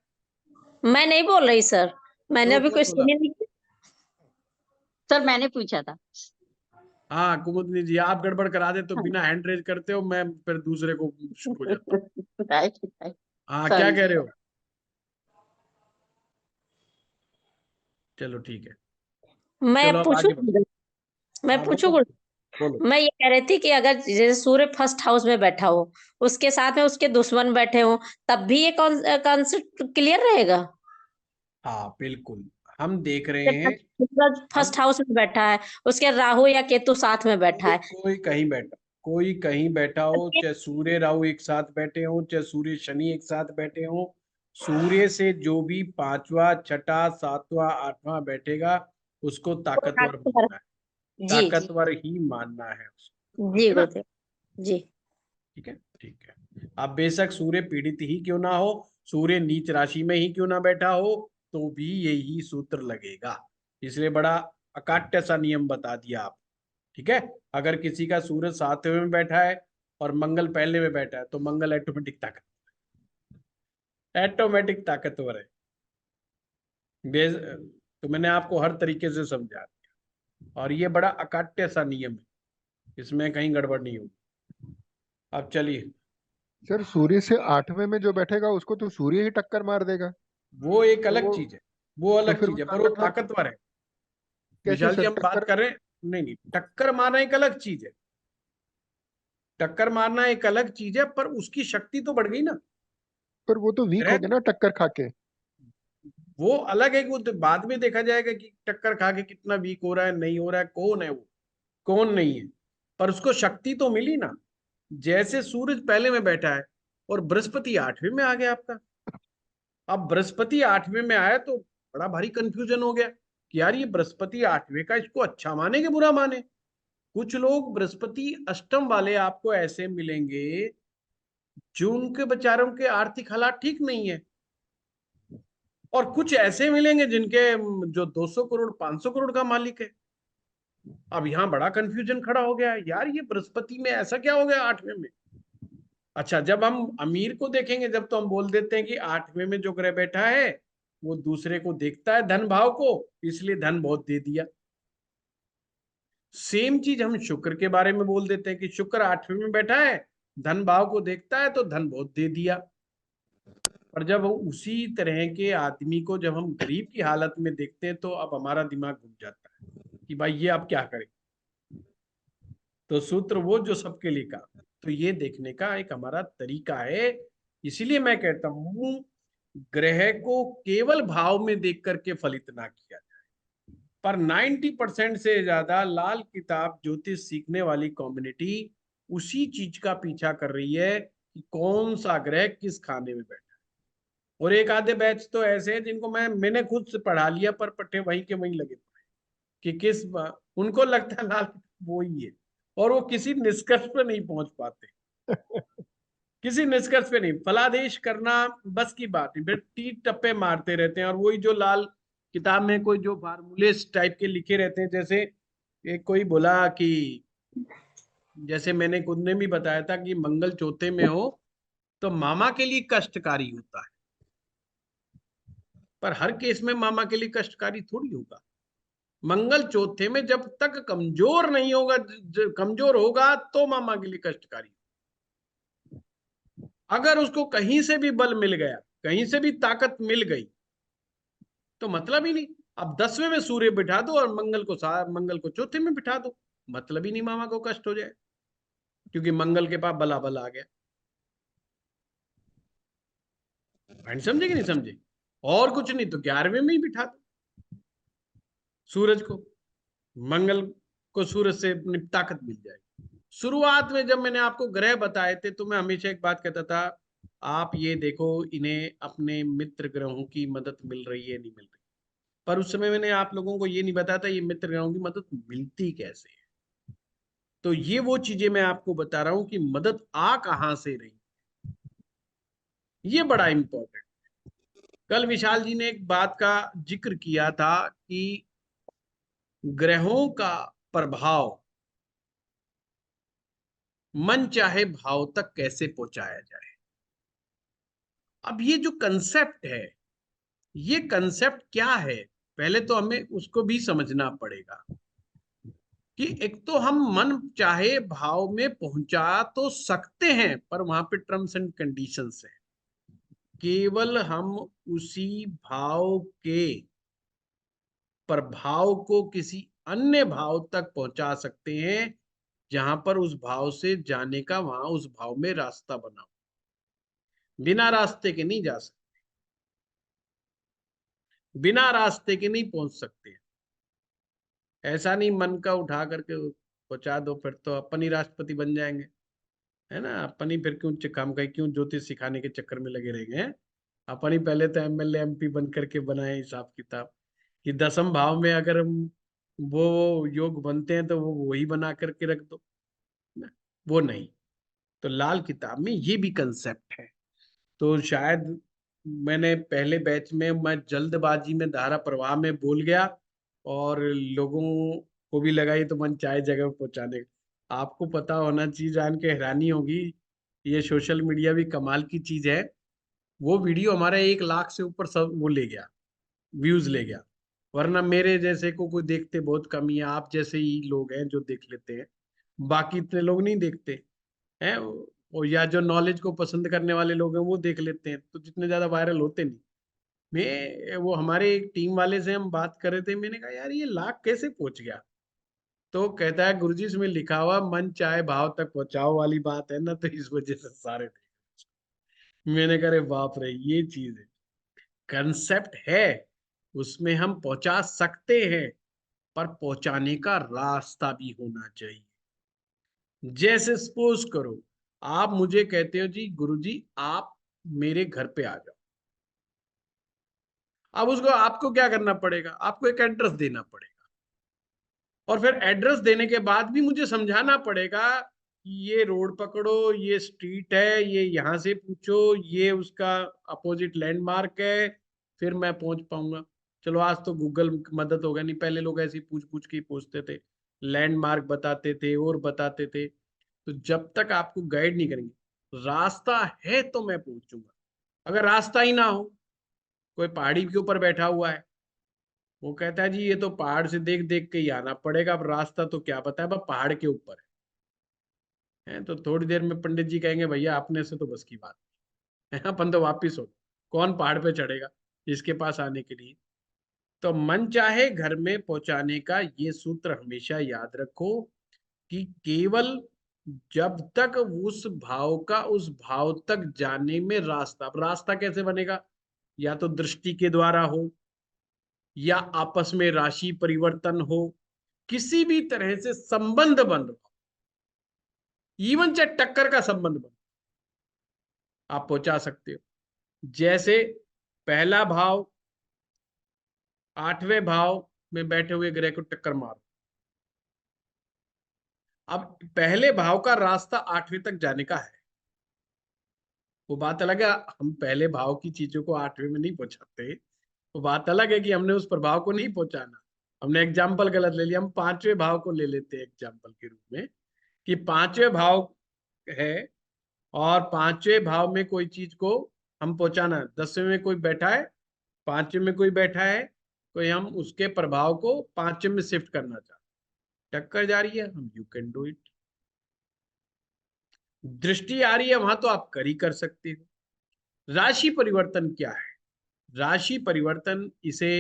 मैं नहीं बोल रही सर, मैंने तो अभी कौन बोला? क्वेश्चन ही नहीं किया। सर मैंने पूछा था। हाँ कुमुदनी जी, आप गड़बड़ करा दे तो बिना हैंड रेज करते हो, मैं फिर दूसरे को शुरू हो जाता हूँ। Right right. हाँ क्या कह रहे हो? चलो ठीक है, मैं चलो अब पूछू, आगे बढ़ो। मैं हाँ पूछू बोलो कुछ? बोलो। मैं ये कह रही थी कि अगर जैसे सूर्य फर्स्ट हाउस में बैठा हो, उसके साथ में उसके दुश्मन बैठे हो, तब भी ये कॉन्सेप्ट क्लियर रहेगा? हाँ बिल्कुल, हम देख रहे हैं। सूरज हम फर्स्ट हाउस में बैठा है, उसके राहु या केतु साथ में बैठा है, कोई कहीं बैठा, कोई कहीं बैठा हो, चाहे सूर्य राहु एक साथ बैठे हो, चाहे सूर्य शनि एक साथ बैठे हो, सूर्य से जो भी 5वां, 6ठा, 7वां, 8वां बैठेगा उसको ताकतवर ताकतवर। मानना है, जी जी ताकतवर ही मानना है उसको, ठीक जी है ना? गुरुदेव जी। ठीक है ठीक है। अब बेशक सूर्य पीड़ित ही क्यों ना हो, सूर्य नीच राशि में ही क्यों ना बैठा हो, तो भी यही सूत्र लगेगा। इसलिए बड़ा अकाट्य सा नियम बता दिया आप, ठीक है? अगर किसी का सूर्य 7वें में बैठा है और मंगल पहले में बैठा है तो मंगल ऑटोमेटिक ताकतवर है। तो मैंने आपको हर तरीके से समझा दिया, और ये बड़ा अकाट्य सा नियम है, इसमें कहीं गड़बड़ नहीं होगी। अब चलिए, सर सूर्य से 8वें में जो बैठेगा उसको तो सूर्य ही टक्कर मार देगा। वो एक तो अलग वो चीज है, वो तो अलग फिर वो चीज है, पर वो ताकतवर ताकतवर है। कैसे विशाल जी सर? हम बात टक्कर कर रहे हैं, नहीं नहीं टक्कर मारना एक अलग चीज है। टक्कर मारना एक अलग चीज है, पर उसकी शक्ति तो बढ़ गई ना। पर वो तो वीक हो ग्रह गए ना टक्कर खा के। वो अलग है कि वो तो बाद में देखा जाएगा कि टक्कर खा के कितना वीक हो रहा है, नहीं हो रहा है, कौन है वो, कौन नहीं है, पर उसको शक्ति तो मिली ना। जैसे सूरज पहले में बैठा है और बृहस्पति 8वें में आ गया आपका। अब बृहस्पति 8वें में आया तो बड़ा भारी कंफ्यूजन हो गया कि यार ये बृहस्पति 8वें का, इसको अच्छा माने कि बुरा माने। कुछ लोग बृहस्पति अष्टम वाले आपको ऐसे मिलेंगे जो उनके बेचारों के आर्थिक हालात ठीक नहीं है, और कुछ ऐसे मिलेंगे जिनके जो 200 करोड़ 500 करोड़ का मालिक है। अब यहाँ बड़ा कंफ्यूजन खड़ा हो गया है, यार ये बृहस्पति में ऐसा क्या हो गया 8वें में। अच्छा, जब हम अमीर को देखेंगे, जब तो हम बोल देते हैं कि 8वें में जो ग्रह बैठा है वो दूसरे को देखता है धन भाव को, इसलिए धन बहुत दे दिया। सेम चीज हम शुक्र के बारे में बोल देते हैं कि शुक्र 8वें में बैठा है, धन भाव को देखता है तो धन बहुत दे दिया। और जब उसी तरह के आदमी को जब हम गरीब की हालत में देखते हैं तो अब हमारा दिमाग घूम जाता है कि भाई ये अब क्या करें। तो सूत्र वो जो सबके लिए काम, तो ये देखने का एक हमारा तरीका है। इसीलिए मैं कहता हूं ग्रह को केवल भाव में देख करके फलित ना किया जाए, पर 90% से ज्यादा लाल किताब ज्योतिष सीखने वाली कम्युनिटी उसी चीज का पीछा कर रही है कि कौन सा ग्रह किस खाने में बैठा है। और एक आधे बैच तो ऐसे हैं जिनको मैंने खुद से पढ़ा लिया, पर पट्टे वहीं के वहीं लगे कि उनको लगता है लाल वो ही है, और वो किसी निष्कर्ष पे नहीं पहुंच पाते। किसी निष्कर्ष पे नहीं, फलादेश करना बस की बात नहीं, फिर टीट टप्पे मारते रहते हैं, और वही जो लाल किताब में कोई जो फार्मूले टाइप के लिखे रहते हैं। जैसे एक कोई बोला कि, जैसे मैंने खुद ने भी बताया था कि मंगल चौथे में हो तो मामा के लिए कष्टकारी होता है, पर हर केस में मामा के लिए कष्टकारी थोड़ी होगा। मंगल चौथे में जब तक कमजोर नहीं होगा, कमजोर होगा तो मामा के लिए कष्टकारी। अगर उसको कहीं से भी बल मिल गया, कहीं से भी ताकत मिल गई, तो मतलब ही नहीं। अब 10वें में सूर्य बिठा दो और मंगल को चौथे में बिठा दो, मतलब ही नहीं मामा को कष्ट हो जाए, क्योंकि मंगल के पास बला बल आ गया। समझे कि नहीं समझे। और कुछ नहीं तो 11वें में ही बिठा दो सूरज को, मंगल को सूरज से ताकत मिल जाएगी। शुरुआत में जब मैंने आपको ग्रह बताए थे तो मैं हमेशा एक बात कहता था, आप ये देखो इन्हें अपने मित्र ग्रहों की मदद मिल रही है नहीं मिल रही। पर उस समय मैंने आप लोगों को ये नहीं बताया था ये मित्र ग्रहों की मदद मिलती कैसे है। तो ये वो चीजें मैं आपको बता रहा हूं कि मदद आ कहां से रही, ये बड़ा इंपॉर्टेंट। कल विशाल जी ने एक बात का जिक्र किया था कि ग्रहों का प्रभाव मन चाहे भाव तक कैसे पहुंचाया जाए। अब ये जो कंसेप्ट है, ये कंसेप्ट क्या है, पहले तो हमें उसको भी समझना पड़ेगा कि एक तो हम मन चाहे भाव में पहुंचा तो सकते हैं, पर वहां पे टर्म्स एंड कंडीशंस है। केवल हम उसी भाव के प्रभाव को किसी अन्य भाव तक पहुंचा सकते हैं जहां पर उस भाव से जाने का वहां उस भाव में रास्ता बना हो। बिना रास्ते के नहीं जा सकते, बिना रास्ते के नहीं पहुंच सकते। ऐसा नहीं मन का उठा करके पहुंचा दो फिर तो अपन ही राष्ट्रपति बन जाएंगे, है ना। अपन ही फिर क्यों काम का क्यों ज्योतिष सिखाने के चक्कर में लगे रहेंगे हैं? अपन ही पहले तो एमएलए एमपी बन करके बनाए हिसाब किताब कि 10वें भाव में अगर हम वो योग बनते हैं तो वो वही बना करके रख दो ना। वो नहीं, तो लाल किताब में ये भी कंसेप्ट है। तो शायद मैंने पहले बैच में मैं जल्दबाजी में धारा प्रवाह में बोल गया और लोगों को भी लगा ये तो मन चाहे जगह पहुंचाने। आपको पता होना चाहिए, जान के हैरानी होगी, ये सोशल मीडिया भी कमाल की चीज है। वो वीडियो हमारे 1 लाख से ऊपर सब वो ले गया, व्यूज ले गया। वरना मेरे जैसे को कोई देखते बहुत कम ही है, आप जैसे ही लोग हैं जो देख लेते हैं, बाकी इतने लोग नहीं देखते हैं। और या जो नॉलेज को पसंद करने वाले लोग हैं वो देख लेते हैं, तो जितने ज्यादा वायरल होते नहीं। मैं वो हमारे एक टीम वाले से हम बात कर रहे थे, मैंने कहा यार ये 1 लाख कैसे पहुंच गया। तो कहता है गुरुजी इसमें लिखा हुआ मन चाहे भाव तक पहुंचाओ वाली बात है ना, तो इस वजह से सारे थे। मैंने कहा बाप रे, ये चीज है, कंसेप्ट है, उसमें हम पहुंचा सकते हैं, पर पहुंचाने का रास्ता भी होना चाहिए। जैसे सपोज करो आप मुझे कहते हो जी गुरुजी आप मेरे घर पे आ जाओ। अब उसको आपको क्या करना पड़ेगा, आपको एक एड्रेस देना पड़ेगा, और फिर एड्रेस देने के बाद भी मुझे समझाना पड़ेगा कि ये रोड पकड़ो, ये स्ट्रीट है, ये यहाँ से पूछो, ये उसका अपोजिट लैंडमार्क है, फिर मैं पहुंच पाऊंगा। चलो आज तो गूगल मदद हो गया, नहीं पहले लोग ऐसे पूछ पूछ के पूछते थे, लैंडमार्क बताते थे और बताते थे। तो जब तक आपको गाइड नहीं करेंगे, रास्ता है तो मैं पहुंचूंगा। अगर रास्ता ही ना हो, कोई पहाड़ी के ऊपर बैठा हुआ है, वो कहता है जी ये तो पहाड़ से देख देख के ही आना पड़ेगा, अब रास्ता तो क्या पता है, अब पहाड़ के ऊपर है। तो थोड़ी देर में पंडित जी कहेंगे भैया अपने से तो बस की बात है, अपन तो वापिस हो, कौन पहाड़ पे चढ़ेगा इसके पास आने के लिए। तो मन चाहे घर में पहुंचाने का ये सूत्र हमेशा याद रखो कि केवल जब तक उस भाव का उस भाव तक जाने में रास्ता, अब रास्ता कैसे बनेगा, या तो दृष्टि के द्वारा हो, या आपस में राशि परिवर्तन हो, किसी भी तरह से संबंध बन रहा, इवन चाहे टक्कर का संबंध बन, आप पहुंचा सकते हो। जैसे पहला भाव 8वें भाव में बैठे हुए ग्रह को टक्कर मारो, अब पहले भाव का रास्ता 8वें तक जाने का है, वो बात अलग है, हम पहले भाव की चीजों को 8वें में नहीं पहुंचाते। वो बात अलग है कि हमने उस प्रभाव को नहीं पहुंचाना, हमने एग्जाम्पल गलत ले लिया, हम 5वें भाव को ले लेते हैं एग्जाम्पल के रूप में, कि 5वें भाव है और 5वें भाव में कोई चीज को हम पहुंचाना है। 10वें में कोई बैठा है, 5वें में कोई बैठा है, कोई हम उसके प्रभाव को 5वें में शिफ्ट करना चाहते, टक्कर जा रही है, हम यू कैन डू इट। दृष्टि आ रही है वहां, तो आप कर ही कर सकते हो। राशि परिवर्तन क्या है, राशि परिवर्तन इसे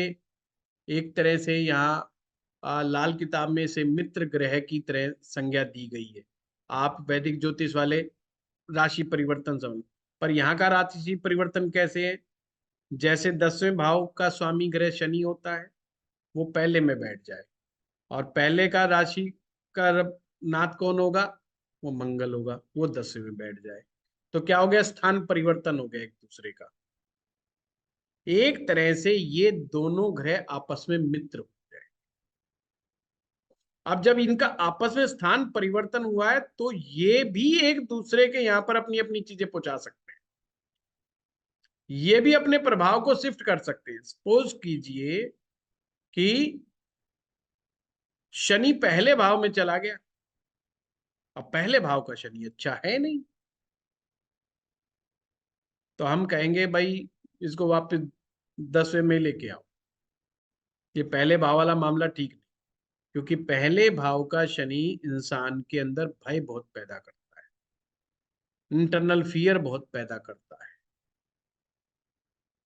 एक तरह से यहाँ लाल किताब में इसे मित्र ग्रह की तरह संज्ञा दी गई है। आप वैदिक ज्योतिष वाले राशि परिवर्तन समझ, पर यहाँ का राशि परिवर्तन कैसे है, जैसे 10वें भाव का स्वामी ग्रह शनि होता है, वो पहले में बैठ जाए, और पहले का राशि का नाथ कौन होगा, वो मंगल होगा, वो 10वें में बैठ जाए, तो क्या हो गया, स्थान परिवर्तन हो गया एक दूसरे का। एक तरह से ये दोनों ग्रह आपस में मित्र हो गए। अब जब इनका आपस में स्थान परिवर्तन हुआ है, तो ये भी एक दूसरे के यहां पर अपनी अपनी चीजें पहुंचा सकते हैं, ये भी अपने प्रभाव को शिफ्ट कर सकते हैं। सपोज कीजिए कि शनि पहले भाव में चला गया, अब पहले भाव का शनि अच्छा है नहीं, तो हम कहेंगे भाई इसको वापस 10वें में लेके आओ, ये पहले भाव वाला मामला ठीक नहीं, क्योंकि पहले भाव का शनि इंसान के अंदर भय बहुत पैदा करता है, इंटरनल फियर बहुत पैदा करता है,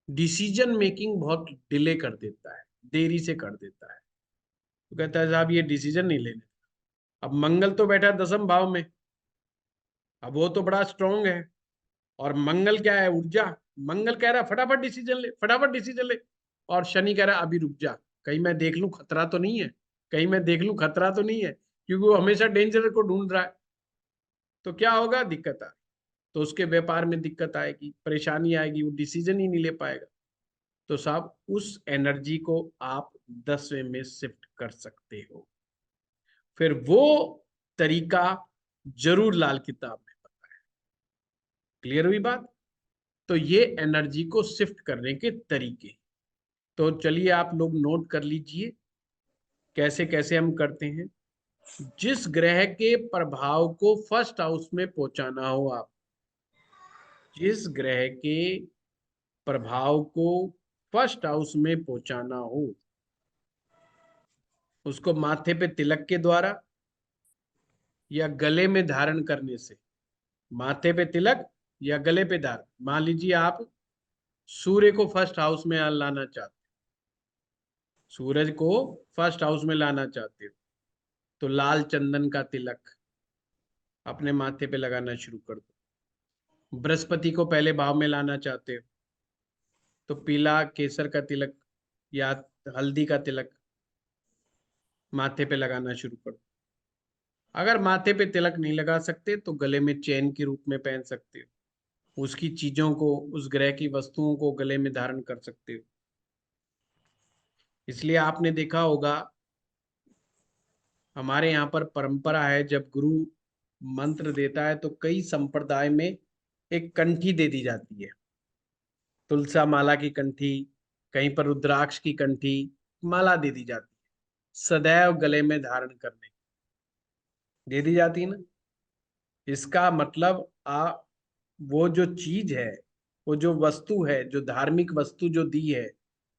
डिसीजन मेकिंग बहुत डिले कर देता है, देरी से कर देता है। तो कहता है साहब ये डिसीजन नहीं लेने। अब मंगल तो बैठा 10वें भाव में, अब वो तो बड़ा स्ट्रांग है, और मंगल क्या है, ऊर्जा, मंगल कह रहा है फटाफट डिसीजन ले, फटाफट डिसीजन ले, और शनि कह रहा है अभी रुक जा, कहीं मैं देख लूं खतरा तो नहीं है, कहीं मैं देख लूं खतरा तो नहीं है, क्योंकि वो हमेशा डेंजर को ढूंढ रहा है। तो क्या होगा, दिक्कत आ, तो उसके व्यापार में दिक्कत आएगी, परेशानी आएगी, वो डिसीजन ही नहीं ले पाएगा। तो साहब उस एनर्जी को आप 10वें में शिफ्ट कर सकते हो, फिर वो तरीका जरूर लाल किताब में बताया। क्लियर हुई बात, तो ये एनर्जी को शिफ्ट करने के तरीके, तो चलिए आप लोग नोट कर लीजिए कैसे कैसे हम करते हैं। जिस ग्रह के प्रभाव को फर्स्ट हाउस में पहुंचाना हो, आप जिस ग्रह के प्रभाव को फर्स्ट हाउस में पहुंचाना हो, उसको माथे पे तिलक के द्वारा या गले में धारण करने से, माथे पे तिलक या गले पे धारण, मान लीजिए आप सूर्य को फर्स्ट हाउस में लाना चाहते हो, सूरज को फर्स्ट हाउस में लाना चाहते हो, तो लाल चंदन का तिलक अपने माथे पे लगाना शुरू कर दो। बृहस्पति को पहले भाव में लाना चाहते हो तो पीला केसर का तिलक या हल्दी का तिलक माथे पे लगाना शुरू कर दो। अगर माथे पे तिलक नहीं लगा सकते तो गले में चेन के रूप में पहन सकते हो, उसकी चीजों को, उस ग्रह की वस्तुओं को गले में धारण कर सकते हो। इसलिए आपने देखा होगा हमारे यहाँ पर परंपरा है, जब गुरु मंत्र देता है तो कई संप्रदाय में एक कंठी दे दी जाती है, तुलसा माला की कंठी, कहीं पर रुद्राक्ष की कंठी, माला दे दी जाती है सदैव गले में धारण करने दे दी जाती है ना। इसका मतलब वो जो चीज है, वो जो वस्तु है, जो धार्मिक वस्तु जो दी है,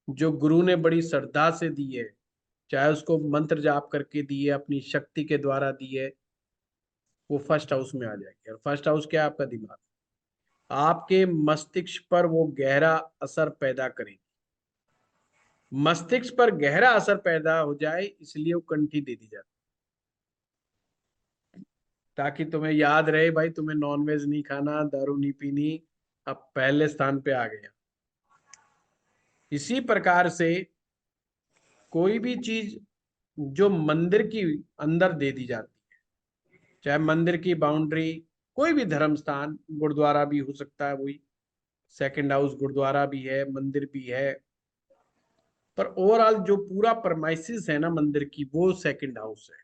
जो गुरु ने बड़ी श्रद्धा से दी है, चाहे उसको मंत्र जाप करके दी है, अपनी शक्ति के द्वारा दी है, वो फर्स्ट हाउस में आ जाएगी। और फर्स्ट हाउस क्या है? आपका दिमाग। आपके मस्तिष्क पर वो गहरा असर पैदा करेगी। मस्तिष्क पर गहरा असर पैदा हो जाए इसलिए वो कंठी दे दी जाती है, ताकि तुम्हें याद रहे भाई तुम्हें नॉनवेज नहीं खाना, दारू नहीं पीनी, अब पहले स्थान पे आ गया। इसी प्रकार से कोई भी चीज जो मंदिर की अंदर दे दी जाती है, चाहे मंदिर की बाउंड्री, कोई भी धर्म स्थान, गुरुद्वारा भी हो सकता है, वही सेकंड हाउस गुरुद्वारा भी है, मंदिर भी है, पर ओवरऑल जो पूरा परमाइसिस है ना मंदिर की, वो सेकंड हाउस है।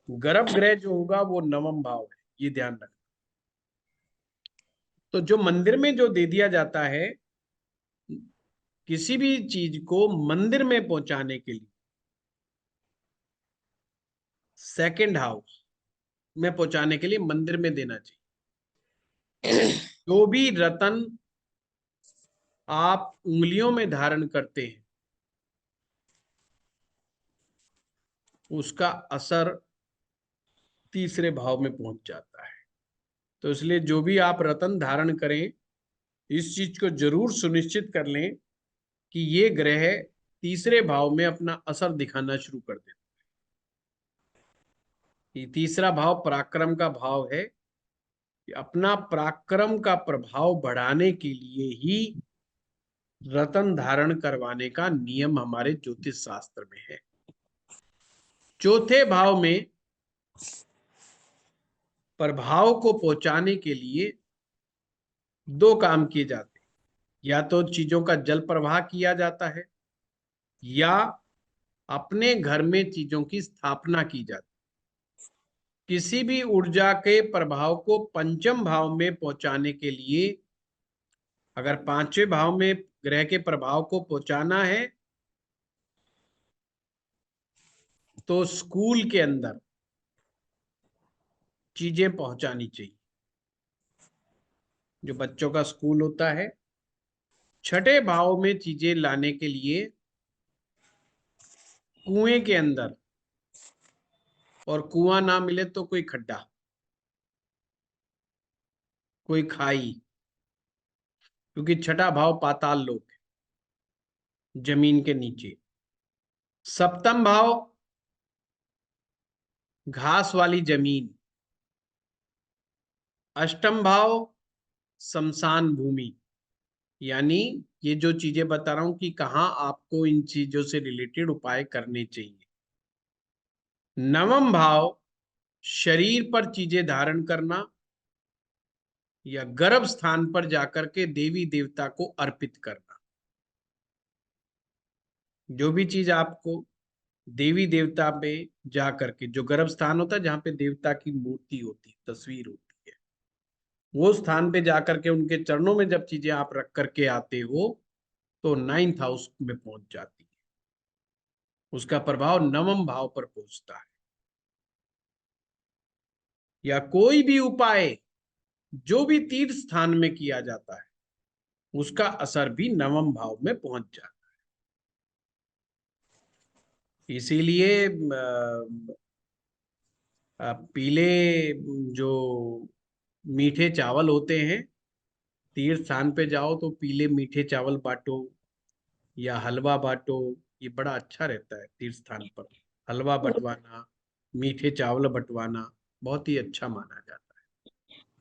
गर्भगृह जो होगा वो नवम भाव है, ये ध्यान रखना। तो जो मंदिर में जो दे दिया जाता है, किसी भी चीज को मंदिर में पहुंचाने के लिए सेकंड हाउस में पहुंचाने के लिए मंदिर में देना चाहिए। जो भी रतन आप उंगलियों में धारण करते हैं उसका असर तीसरे भाव में पहुंच जाता है। तो इसलिए जो भी आप रतन धारण करें, इस चीज को जरूर सुनिश्चित कर लें कि ये ग्रह तीसरे भाव में अपना असर दिखाना शुरू कर देता है। ये तीसरा भाव पराक्रम का भाव है। अपना पराक्रम का प्रभाव बढ़ाने के लिए ही रतन धारण करवाने का नियम हमारे ज्योतिष शास्त्र में है। चौथे भाव में प्रभाव को पहुंचाने के लिए दो काम किए जाते हैं, या तो चीजों का जल प्रवाह किया जाता है या अपने घर में चीजों की स्थापना की जाती है। किसी भी ऊर्जा के प्रभाव को पंचम भाव में पहुंचाने के लिए, अगर पांचवें भाव में ग्रह के प्रभाव को पहुंचाना है तो स्कूल के अंदर चीजें पहुंचानी चाहिए। जो बच्चों का स्कूल होता है, छठे भाव में चीजें लाने के लिए कुएं के अंदर, और कुआं ना मिले तो कोई खड्डा, कोई खाई, क्योंकि छठा भाव पाताल लोक है, जमीन के नीचे। सप्तम भाव घास वाली जमीन। अष्टम भाव शमशान भूमि। यानी ये जो चीजें बता रहा हूं कि कहाँ आपको इन चीजों से रिलेटेड उपाय करने चाहिए। नवम भाव शरीर पर चीजें धारण करना या गर्भ स्थान पर जाकर के देवी देवता को अर्पित करना। जो भी चीज आपको देवी देवता पे जाकर के, जो गर्भ स्थान होता है जहां पे देवता की मूर्ति होती है, तस्वीर होती है, वो स्थान पे जाकर के उनके चरणों में जब चीजें आप रख करके आते हो तो नाइन्थ हाउस में पहुंच जाती है, उसका प्रभाव नवम भाव पर पहुंचता है। या कोई भी उपाय जो भी तीर्थ स्थान में किया जाता है उसका असर भी नवम भाव में पहुंच जाता है। इसीलिए पीले जो मीठे चावल होते हैं, तीर्थ स्थान पे जाओ तो पीले मीठे चावल बांटो या हलवा बांटो, ये बड़ा अच्छा रहता है तीर्थ स्थान पर हलवा बंटवाना। मीठे चावल बंटवाना बहुत ही अच्छा माना जाता है।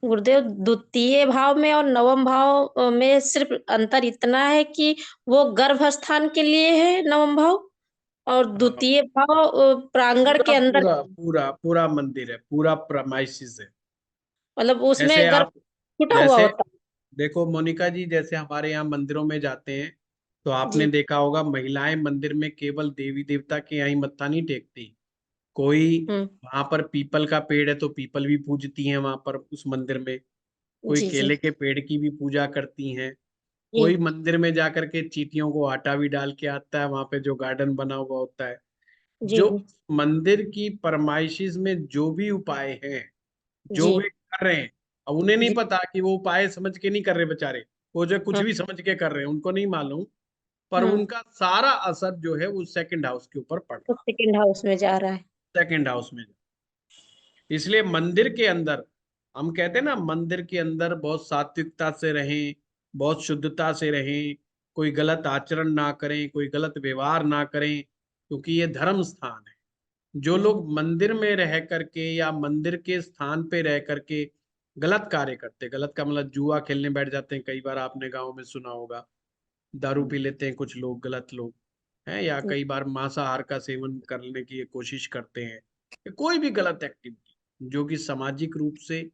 गुरुदेव, द्वितीय भाव में और नवम भाव में सिर्फ अंतर इतना है कि वो गर्भ स्थान के लिए है नवम भाव, और द्वितीय भाव प्रांगण के पूरा अंदर, पूरा पूरा पूरा मंदिर है, पूरा प्रमाइसिस है। मतलब जैसे उसमें गर्भ आप, छूटा हुआ जैसे होता देखो मोनिका जी, जैसे हमारे यहाँ मंदिरों में जाते हैं तो है। आपने जी। देखा होगा महिलाएं मंदिर में केवल देवी देवता के यहाँ ही मत्था नहीं टेकती। कोई हम्म। वहां पर पीपल का पेड़ है तो पीपल भी पूजती हैं वहां पर उस मंदिर में। कोई जी। जी। केले के पेड़ की भी पूजा करती हैं। जी। कोई मंदिर में जाकर के चींटियों को आटा भी डाल के आता है वहां पे जो गार्डन बना हुआ होता है। जी। जो मंदिर की फरमाइशिश में जो भी उपाय हैं, जो जी। वे कर रहे हैं, अब उन्हें नहीं जी। पता कि वो उपाय समझ के नहीं कर रहे बेचारे, वो जो कुछ हाँ। भी समझ के कर रहे हैं उनको नहीं मालूम, पर हाँ, उनका सारा असर जो है वो सेकंड हाउस के ऊपर पड़ तो रहा है। सेकंड हाउस में जा रहा है। सेकंड हाउस में। इसलिए मंदिर के अंदर हम कहते हैं ना, मंदिर के अंदर बहुत सात्विकता से रहें, बहुत शुद्धता से रहें, कोई गलत आचरण ना करें, कोई गलत व्यवहार ना करें, क्योंकि ये धर्म स्थान है। जो जी। लोग मंदिर में रह करके या मंदिर के स्थान पे रह करके गलत कार्य करते, गलत का मतलब जुआ खेलने बैठ जाते हैं, कई बार आपने गांव में सुना होगा, दारू पी लेते हैं कुछ लोग, गलत लोग हैं, या कई बार मांसाहार का सेवन करने की कोशिश करते हैं, या कोई भी गलत एक्टिविटी जो कि सामाजिक रूप से,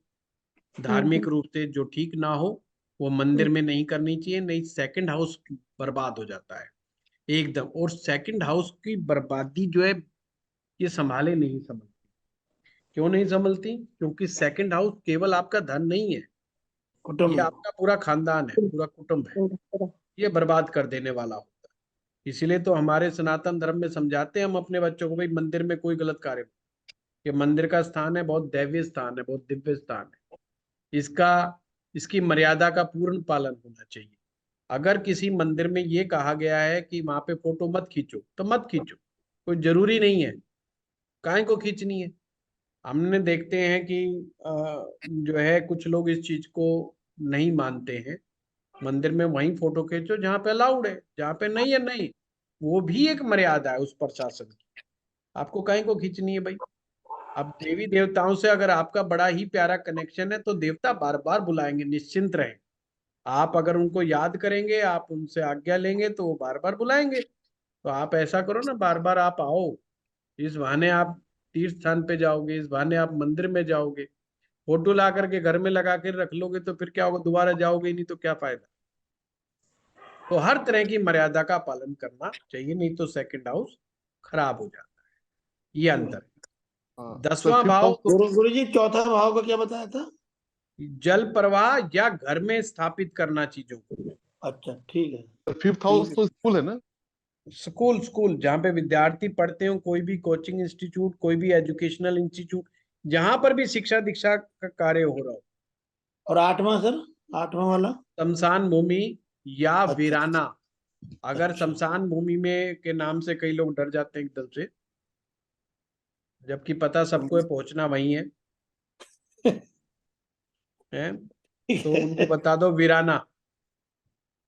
धार्मिक रूप से जो ठीक ना हो, वो मंदिर में नहीं करनी चाहिए, नहीं सेकंड हाउस बर्बाद हो जाता है एकदम। और सेकंड हाउस की बर्बादी जो है ये संभाले नहीं समझती। क्यों नहीं संभलती? क्योंकि सेकंड हाउस केवल आपका धन नहीं है, ये कुटुंब। आपका पूरा खानदान है, पूरा कुटुंब है, ये बर्बाद कर देने वाला होता है। इसीलिए तो हमारे सनातन धर्म में समझाते हैं हम अपने बच्चों को, भाई मंदिर में कोई गलत कार्य, ये मंदिर का स्थान है, बहुत दैवीय स्थान है, बहुत दिव्य स्थान है, इसका, इसकी मर्यादा का पूर्ण पालन होना चाहिए। अगर किसी मंदिर में ये कहा गया है कि वहां पे फोटो मत खींचो तो मत खींचो, कोई जरूरी नहीं है, काहे को खींचनी है। हमने देखते हैं कि जो है कुछ लोग इस चीज को नहीं मानते हैं, मंदिर में वहीं फोटो खींचो जहाँ पे अलाउड है, जहाँ पे नहीं है नहीं, वो भी एक मर्यादा है उस प्रशासन की, आपको काहे को खींचनी है भाई। अब देवी देवताओं से अगर आपका बड़ा ही प्यारा कनेक्शन है तो देवता बार बार बुलाएंगे, निश्चिंत रहें। आप अगर उनको याद करेंगे, आप उनसे आज्ञा लेंगे तो वो बार बार बुलाएंगे। तो आप ऐसा करो ना, बार बार आप आओ, इस बहाने आप तीर्थ स्थान पे जाओगे, इस बहाने आप मंदिर में जाओगे। फोटो ला करके घर में लगा कर रख लोगे तो फिर क्या होगा, दोबारा जाओगे ही नहीं तो क्या फायदा। तो हर तरह की मर्यादा का पालन करना चाहिए, नहीं तो सेकंड हाउस खराब हो जाता है, ये अंतर है। हाँ, सर 10वां फिफ्थ भाव हाउस तो गुरु जी, चौथा भाव का क्या बताया था? जल प्रवाह या घर में स्थापित करना चीजों को। अच्छा, ठीक है। फिफ्थ हाउस तो स्कूल है ना। स्कूल, स्कूल जहाँ पे विद्यार्थी पढ़ते हो, कोई भी कोचिंग इंस्टीट्यूट, कोई भी एजुकेशनल इंस्टीट्यूट, जहां पर भी शिक्षा दीक्षा का कार्य हो रहा हो। और आठवां सर, आठवां वाला? शमशान भूमि या अच्छा। वीराना। अगर अच्छा। शमशान भूमि में के नाम से कई लोग डर जाते हैं एकदम से, जबकि पता सबको है पहुंचना वही है ठीक तो उनको है। बता दो वीराना।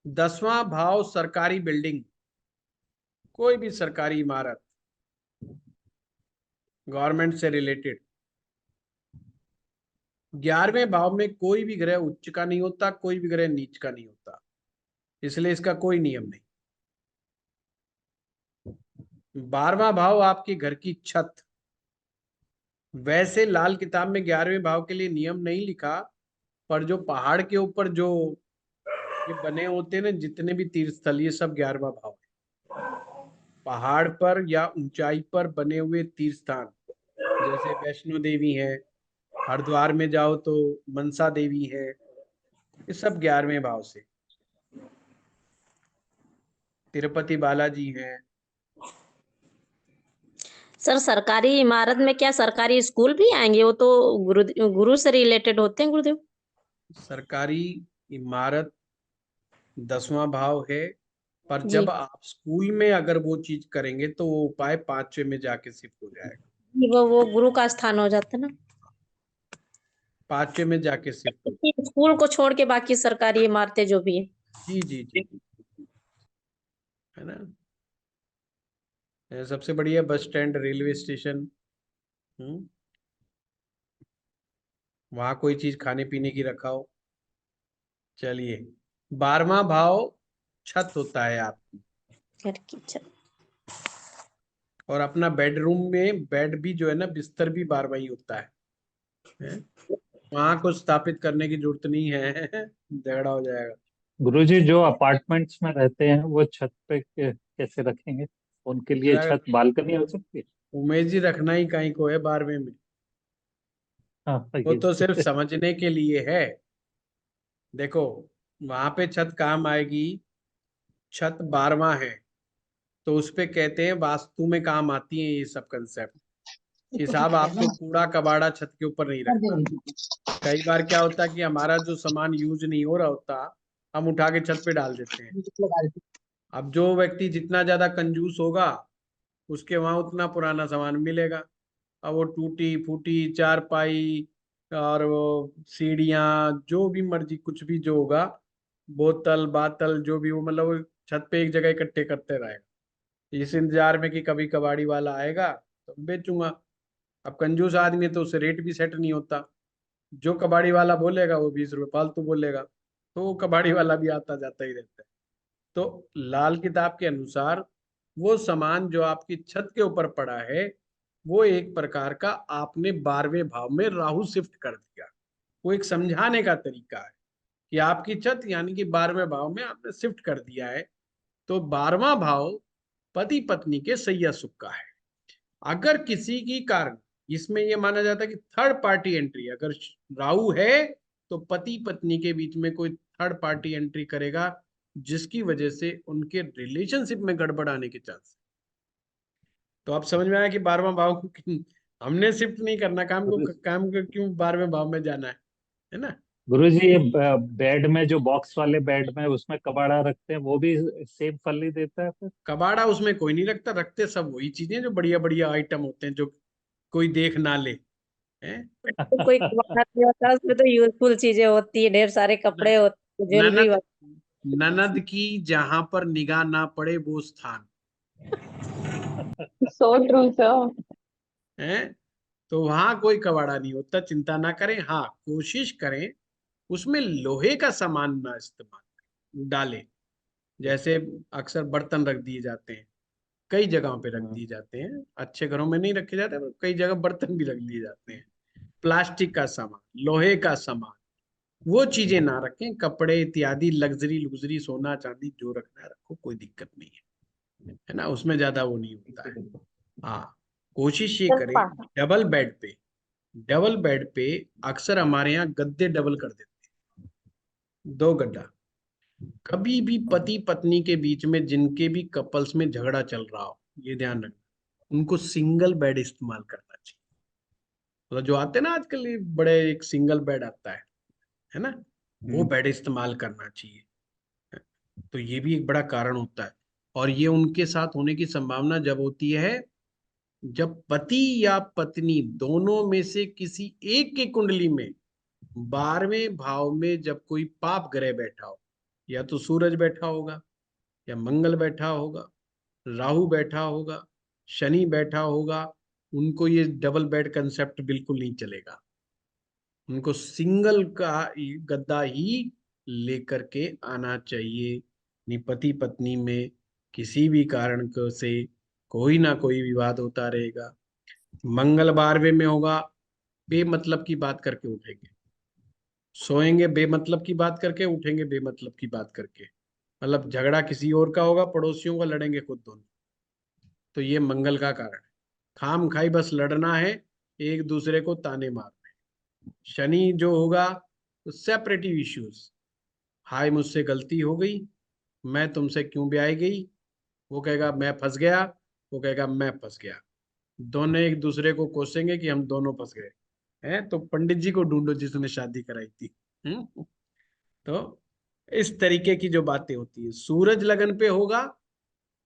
10वां भाव सरकारी बिल्डिंग, कोई भी सरकारी इमारत गवर्नमेंट से रिलेटेड। 11वें भाव में कोई भी ग्रह उच्च का नहीं होता, कोई भी ग्रह नीच का नहीं होता, इसलिए इसका कोई नियम नहीं। 12वां भाव आपके घर की छत। वैसे लाल किताब में 11वें भाव के लिए नियम नहीं लिखा, पर जो पहाड़ के ऊपर जो ये बने होते हैं ना जितने भी तीर्थ स्थल, ये सब 11वां भाव है। पहाड़ पर या ऊंचाई पर बने हुए तीर्थ स्थान, जैसे वैष्णो देवी है, हरिद्वार में जाओ तो मनसा देवी है, ये सब 11वें भाव से। तिरुपति बालाजी है। सर, सरकारी इमारत में क्या सरकारी स्कूल भी आएंगे? वो तो गुरु से रिलेटेड होते हैं गुरुदेव। सरकारी इमारत 10वां भाव है, पर जी। जब आप स्कूल में अगर वो चीज करेंगे तो वो उपाय 5वें में जाके शिफ्ट हो जाएगा, वो गुरु का स्थान हो जाता है ना। 5वें में जाके शिफ्ट हो। स्कूल को छोड़ के बाकी सरकारी इमारतें जो भी है। जी जी जी, है ना। सबसे बढ़िया बस स्टैंड, रेलवे स्टेशन, वहां कोई चीज खाने पीने की रखा हो। चलिए, 12वां भाव छत होता है आपकी, घर की छत। और अपना बेडरूम में बेड भी जो है ना, बिस्तर भी 12वां ही होता है? वहां कुछ स्थापित करने की जरूरत नहीं है। झगड़ा हो जाएगा। गुरुजी, जो अपार्टमेंट्स में रहते हैं वो छत पे कैसे रखेंगे? उनके लिए जरा छत बालकनी हो सकती है? उमेश जी, रखना ही कहीं को है 12वें में। हाँ, वो ये तो सिर्फ समझने के लिए है। देखो, वहां पे छत काम आएगी। छत 12वां है, तो उस पे कहते हैं वास्तु में काम आती है ये सब कंसेप्ट कि साहब आपको कूड़ा कबाड़ा छत के ऊपर नहीं रखना। कई बार क्या होता है कि हमारा जो सामान यूज नहीं हो रहा होता, हम उठा के छत पे डाल देते हैं। अब जो व्यक्ति जितना ज्यादा कंजूस होगा, उसके वहां उतना पुराना सामान मिलेगा। अब वो टूटी फूटी चारपाई और वो सीढ़ियाँ, जो भी मर्जी कुछ भी जो होगा, बोतल बातल जो भी, वो मतलब वो छत पे एक जगह इकट्ठे करते रहेगा, इस इंतजार में कि कभी कबाड़ी वाला आएगा तो बेचूंगा। अब कंजूस आदमी है तो उससे रेट भी सेट नहीं होता। जो कबाड़ी वाला बोलेगा वो 20 रुपये फालतू बोलेगा, तो वो कबाड़ी वाला भी आता जाता ही रहता है। तो लाल किताब के अनुसार वो सामान जो आपकी छत के ऊपर पड़ा है, वो एक प्रकार का आपने 12वें भाव में राहु शिफ्ट कर दिया। वो एक समझाने का तरीका है कि आपकी छत यानी कि 12वें भाव में आपने शिफ्ट कर दिया है। तो 12वां भाव पति पत्नी के सैया सुख का है। अगर किसी की कारण इसमें यह माना जाता है कि थर्ड पार्टी एंट्री, अगर राहु है तो पति पत्नी के बीच में कोई थर्ड पार्टी एंट्री करेगा, जिसकी वजह से उनके रिलेशनशिप में गड़बड़ आने के चांस। तो आप समझ में आया कि 12वां भाव को हमने शिफ्ट नहीं करना, काम को क्यों 12वें भाव में जाना है ना? गुरुजी, ये बेड में जो बॉक्स वाले बेड में उसमें कबाड़ा रखते हैं, वो भी सेम फल ही देता है फिर? कबाड़ा उसमें कोई नहीं रखता, रखते सब वही चीजें जो बढ़िया बढ़िया आइटम होते हैं, जो कोई देख ना ले। हैं? तो कोई कबाड़ा नहीं होता, उसमें तो यूजफुल चीजें होती है, ढेर सारे कपड़े होते हैं, ज्वेलरी। ननद ननद की जहां पर निगाह ना पड़े वो स्थान सो ट्रू सर। है। तो वहां कोई कबाड़ा नहीं होता, चिंता ना करें। हाँ, कोशिश करें उसमें लोहे का सामान ना इस्तेमाल डालें। जैसे अक्सर बर्तन रख दिए जाते हैं, कई जगहों पे रख दिए जाते हैं, अच्छे घरों में नहीं रखे जाते, पर कई जगह बर्तन भी रख दिए जाते हैं। प्लास्टिक का सामान, लोहे का सामान, वो चीजें ना रखें। कपड़े इत्यादि लग्जरी लुग्जरी सोना चांदी जो रखना है रखो, कोई दिक्कत नहीं है ना, उसमें ज्यादा वो नहीं होता है। हाँ, कोशिश ये करें डबल बेड पे, डबल बेड पे अक्सर हमारे यहाँ गद्दे डबल कर देते हैं, 2 गड्ढा। कभी भी पति पत्नी के बीच में जिनके भी कपल्स में झगड़ा चल रहा हो, ये ध्यान रखना, उनको सिंगल बेड इस्तेमाल करना चाहिए। मतलब जो आते हैं ना आजकल, ये बड़े एक सिंगल बेड आता है ना, वो बेड इस्तेमाल करना चाहिए। तो ये भी एक बड़ा कारण होता है। और ये उनके साथ होने की संभावना जब होती है जब पति या पत्नी दोनों में से किसी एक की कुंडली में 12वें भाव में जब कोई पाप ग्रह बैठा हो, या तो सूरज बैठा होगा, या मंगल बैठा होगा, राहु बैठा होगा, शनि बैठा होगा, उनको ये डबल बेड कंसेप्ट बिल्कुल नहीं चलेगा। उनको सिंगल का गद्दा ही लेकर के आना चाहिए। नि पति पत्नी में किसी भी कारण से कोई ना कोई विवाद होता रहेगा। मंगल 12वें में होगा, बेमतलब की बात करके उठेंगे, सोएंगे बेमतलब की बात करके, उठेंगे बेमतलब की बात करके। मतलब झगड़ा किसी और का होगा, पड़ोसियों का, लड़ेंगे खुद दोनों। तो ये मंगल का कारण है। खाम खाई बस लड़ना है, एक दूसरे को ताने मारने। शनि जो होगा तो सेपरेटिव इश्यूज, हाय मुझसे गलती हो गई, मैं तुमसे क्यों ब्याई गई, वो कहेगा मैं फंस गया, वो कहेगा मैं फंस गया। दोनों एक दूसरे को कोसेंगे कि हम दोनों फंस गए हैं, तो पंडित जी को ढूंढो जिसने शादी कराई थी। तो इस तरीके की जो बातें होती है, सूरज लगन पे होगा,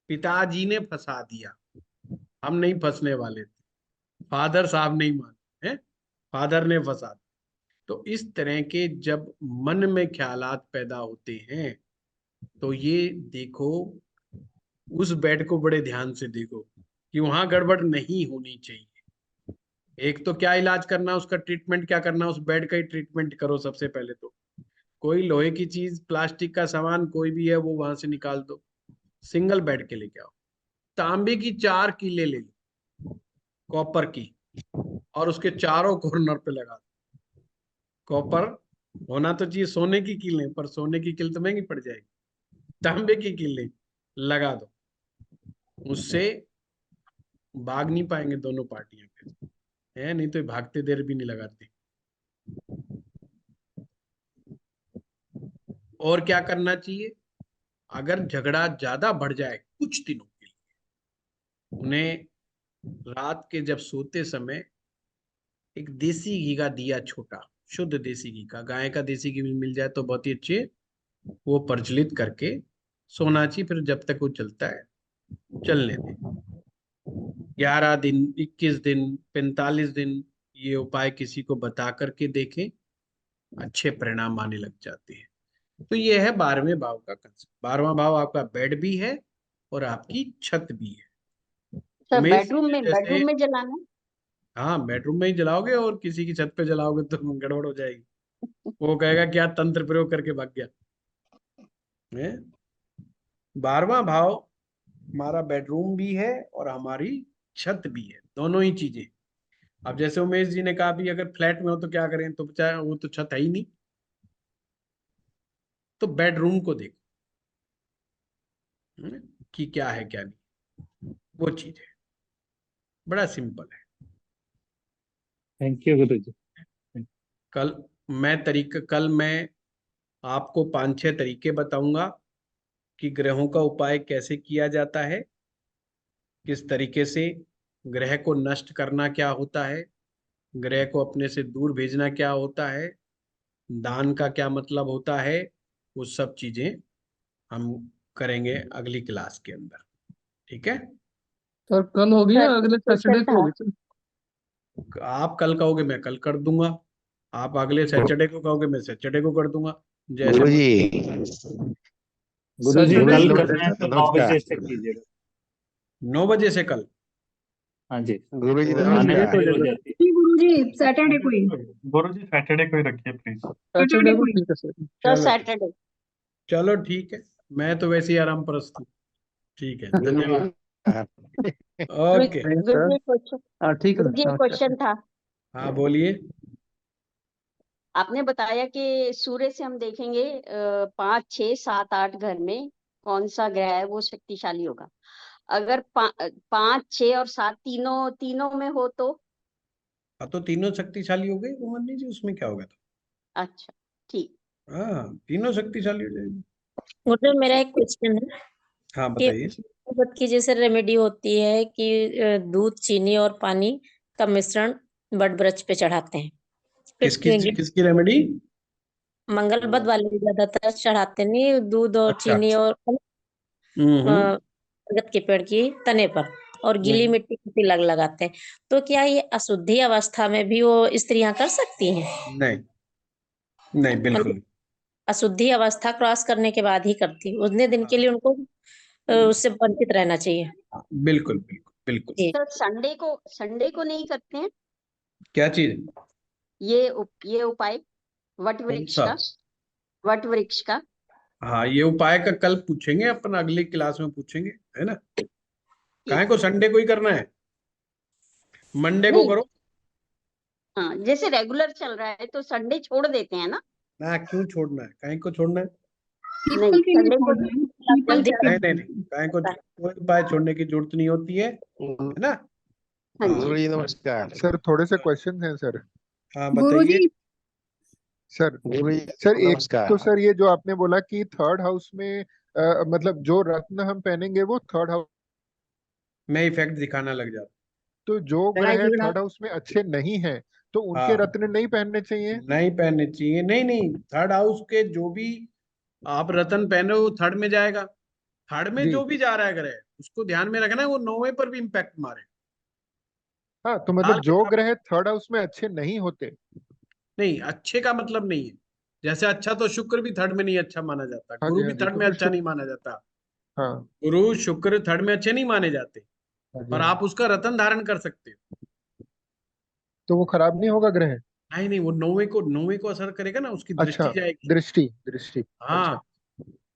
पिताजी ने फंसा दिया, हम नहीं फंसने वाले थे, फादर साहब नहीं माने हैं, फादर ने फंसा दिया। तो इस तरह के जब मन में ख्यालात पैदा होते हैं, तो ये देखो, उस बेड को बड़े ध्यान से देखो कि वहां गड़बड़ नहीं होनी चाहिए। एक तो क्या इलाज करना, उसका ट्रीटमेंट क्या करना, उस बेड का ही ट्रीटमेंट करो सबसे पहले। तो कोई लोहे की चीज, प्लास्टिक का सामान कोई भी है वो वहां से निकाल दो, सिंगल बेड के लेके आओ। तांबे की 4 कीले ले लो, कॉपर की, और उसके चारों कॉर्नर पे लगा दो। कॉपर होना तो चाहिए, सोने की कीलें, पर सोने की कील तो महंगी पड़ जाएगी। तांबे की कीलें लगा दो, उससे भाग नहीं पाएंगे दोनों पार्टियां फिर, है नहीं तो भागते देर भी नहीं लगाती। और क्या करना चाहिए, अगर झगड़ा ज्यादा बढ़ जाए कुछ दिनों के लिए, उन्हें रात के जब सोते समय एक देसी घी का दिया, छोटा शुद्ध देसी घी का, गाय का देसी घी मिल जाए तो बहुत ही अच्छे, वो प्रज्वलित करके सोना चाहिए। फिर जब तक वो चलता है चलने दें, 11 दिन, 21 दिन, 45 दिन, ये उपाय किसी को बता करके देखें, अच्छे परिणाम आने लग जाते हैं। तो ये है 12वें भाव का कंसेप्ट। 12वां भाव आपका बेड भी है और आपकी छत भी है। सर उमेश जी बेडरूम ने में, जैसे, बेडरूम में जलाना है? हाँ बेडरूम में ही जलाओगे, और किसी की छत पे जलाओगे तो गड़बड़ हो जाएगी, वो कहेगा क्या तंत्र प्रयोग करके भाग गया है। 12वां भाव हमारा बेडरूम भी है और हमारी छत भी है, दोनों ही चीजें। अब जैसे उमेश जी ने कहा भी अगर फ्लैट में हो तो क्या करें, तो चाहे वो तो छत है ही नहीं, तो बेडरूम को देखो कि क्या है क्या नहीं, वो चीज है, बड़ा सिंपल है। थैंक यू गुरु जी। कल मैं आपको 5-6 तरीके बताऊंगा कि ग्रहों का उपाय कैसे किया जाता है, किस तरीके से ग्रह को नष्ट करना क्या होता है, ग्रह को अपने से दूर भेजना क्या होता है, दान का क्या मतलब होता है, वो सब चीजें हम करेंगे अगली क्लास के अंदर। ठीक है, सर कल होगी या सर अगले क्वेश्चन सैटरडे को था। होगी सर? आप कल कहोगे मैं कल कर दूंगा, आप अगले सैटरडे को कहोगे मैं सैटरडे को कर दूंगा, जैसे गुरुजी गुरु जी सैटरडे कल को करना है तो 9 नमस्कार। बजे से कीजिएगा। 9 बजे से कल। हाँ जी, गुरुजी तो आने में नमस्कार। देर हो जाती है। जी गुरुजी सैटरडे को ही। गुरुजी सैटरडे को ही रखिए प्लीज। सैटरडे को ठीक है सर। सर चलो सैटरडे। चलो ठीक है, मैं तो वैसे ही आराम परस्त हूँ। ठीक है, धन्यवाद। ओके, नहीं गुरु सर, जी क्वेश्चन, हाँ ठीक है गुरु जी सर, नमस्कार। क्वेश्चन था। हाँ बोलिए। आपने बताया कि सूर्य से हम देखेंगे 5, 6, 7, 8 घर में कौन सा ग्रह है वो शक्तिशाली होगा। अगर 5, 6 और 7 तीनों तीनों में हो तो? हाँ तो तीनों शक्तिशाली हो गए उमरनी जी, उसमें क्या होगा। तो अच्छा ठीक। हाँ तीनों शक्तिशाली हो जाएगी। गुरु मेरा एक क्वेश्चन है हाँ कि बताइए। मोहब्बत की जैसे रेमेडी होती है कि दूध, चीनी और पानी का मिश्रण बट वृक्ष पे चढ़ाते हैं, फिर किसकी रेमेडी? मंगलबद वाले ज्यादातर चढ़ाते नहीं, दूध और अच्छा। चीनी और हम्म। बरगद के पेड़ की तने पर, और गीली हम्म। मिट्टी की तिलक लगाते हैं। तो क्या ये अशुद्धि अवस्था में भी वो स्त्रियां कर सकती हैं? नहीं नहीं बिल्कुल मतलब अशुद्धि अवस्था क्रॉस करने के बाद ही करती, उतने दिन के लिए उनको उससे वंचित रहना चाहिए। बिल्कुल बिल्कुल बिल्कुल। जी। सर संडे को नहीं करते हैं क्या चीज? ये उपाय वट कौन वृक्ष सा? का? वट वृक्ष का? हाँ ये उपाय का कल पूछेंगे अपन, अगली क्लास में पूछेंगे, है ना। काहे को संडे को ही करना है, मंडे को नहीं, करो। हाँ जैसे रेगुलर चल रहा है तो संडे छोड़ देते हैं ना? ना क्यों छोड़ना है, काहे को छोड़ना है? नहीं, पीपल के लिए संडे को छोड़ रहे हैं, पीपल जल्दी नहीं नहीं नहीं, काहे को, कोई उपाय छोड़ने की जरूरत नहीं होती है ना। हाँ जी। गुरुजी नमस्कार। सर थोड़े से क्वेश्चन हैं सर। हाँ गुरुजी बताइए। सर गुरुजी सर एक नमस्कार। तो सर ये जो आपने बोला कि थर्ड हाउस में मतलब जो रत्न हम पहनेंगे वो थर्ड हाउस, मैं इफेक्ट दिखाना लग जाता। तो जो ग्रह थर्ड हाउस में अच्छे नहीं हैं तो उनके हाँ रत्न नहीं पहनने चाहिए? नहीं पहनने चाहिए, नहीं नहीं, थर्ड हाउस के जो भी आप रतन पहने हो वो थर्ड में जाएगा। थर्ड में जी जो भी जा रहा है ग्रह, उसको ध्यान में रखना है, वो 9वें पर भी इम्पैक्ट मारे। हाँ, तो मतलब साल के जो थर्ड, ग्रह थर्ड हाउस में अच्छे नहीं होते। नहीं अच्छे का मतलब नहीं है, जैसे अच्छा तो शुक्र भी थर्ड में नहीं अच्छा माना जाता, हाँ गुरु जी, भी हाँ जी, थर्ड तो में फिर अच्छा नहीं माना जाता। हाँ गुरु शुक्र थर्ड में अच्छे नहीं माने जाते, हाँ जी, पर हाँ आप उसका रतन धारण कर सकते हो। तो वो खराब नहीं होगा ग्रह? नहीं नहीं, वो नौवे को असर करेगा ना, उसकी अच्छा, दृष्टि जाएगी। दृष्टि दृष्टि। अच्छा हाँ।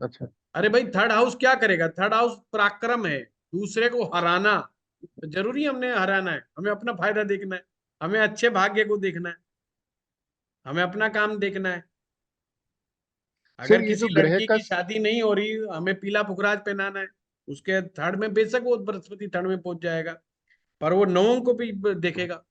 अच्छा। अरे भाई, थर्ड हाउस क्या करेगा? थर्ड हाउस पराक्रम है, दूसरे को हराना। तो जरूरी है हमने हराना है? हमें अपना फायदा देखना है, हमें अच्छे भाग्य को देखना है, हमें अपना काम देखना है। सर अगर ये किसी जो ग्रह लड़की का की शादी नहीं हो रही, हमें पीला पुखराज पहनाना है, उसके थर्ड में बेशक वो बृहस्पति थर्ड में पहुंच जाएगा, पर वो नवम को भी देखेगा।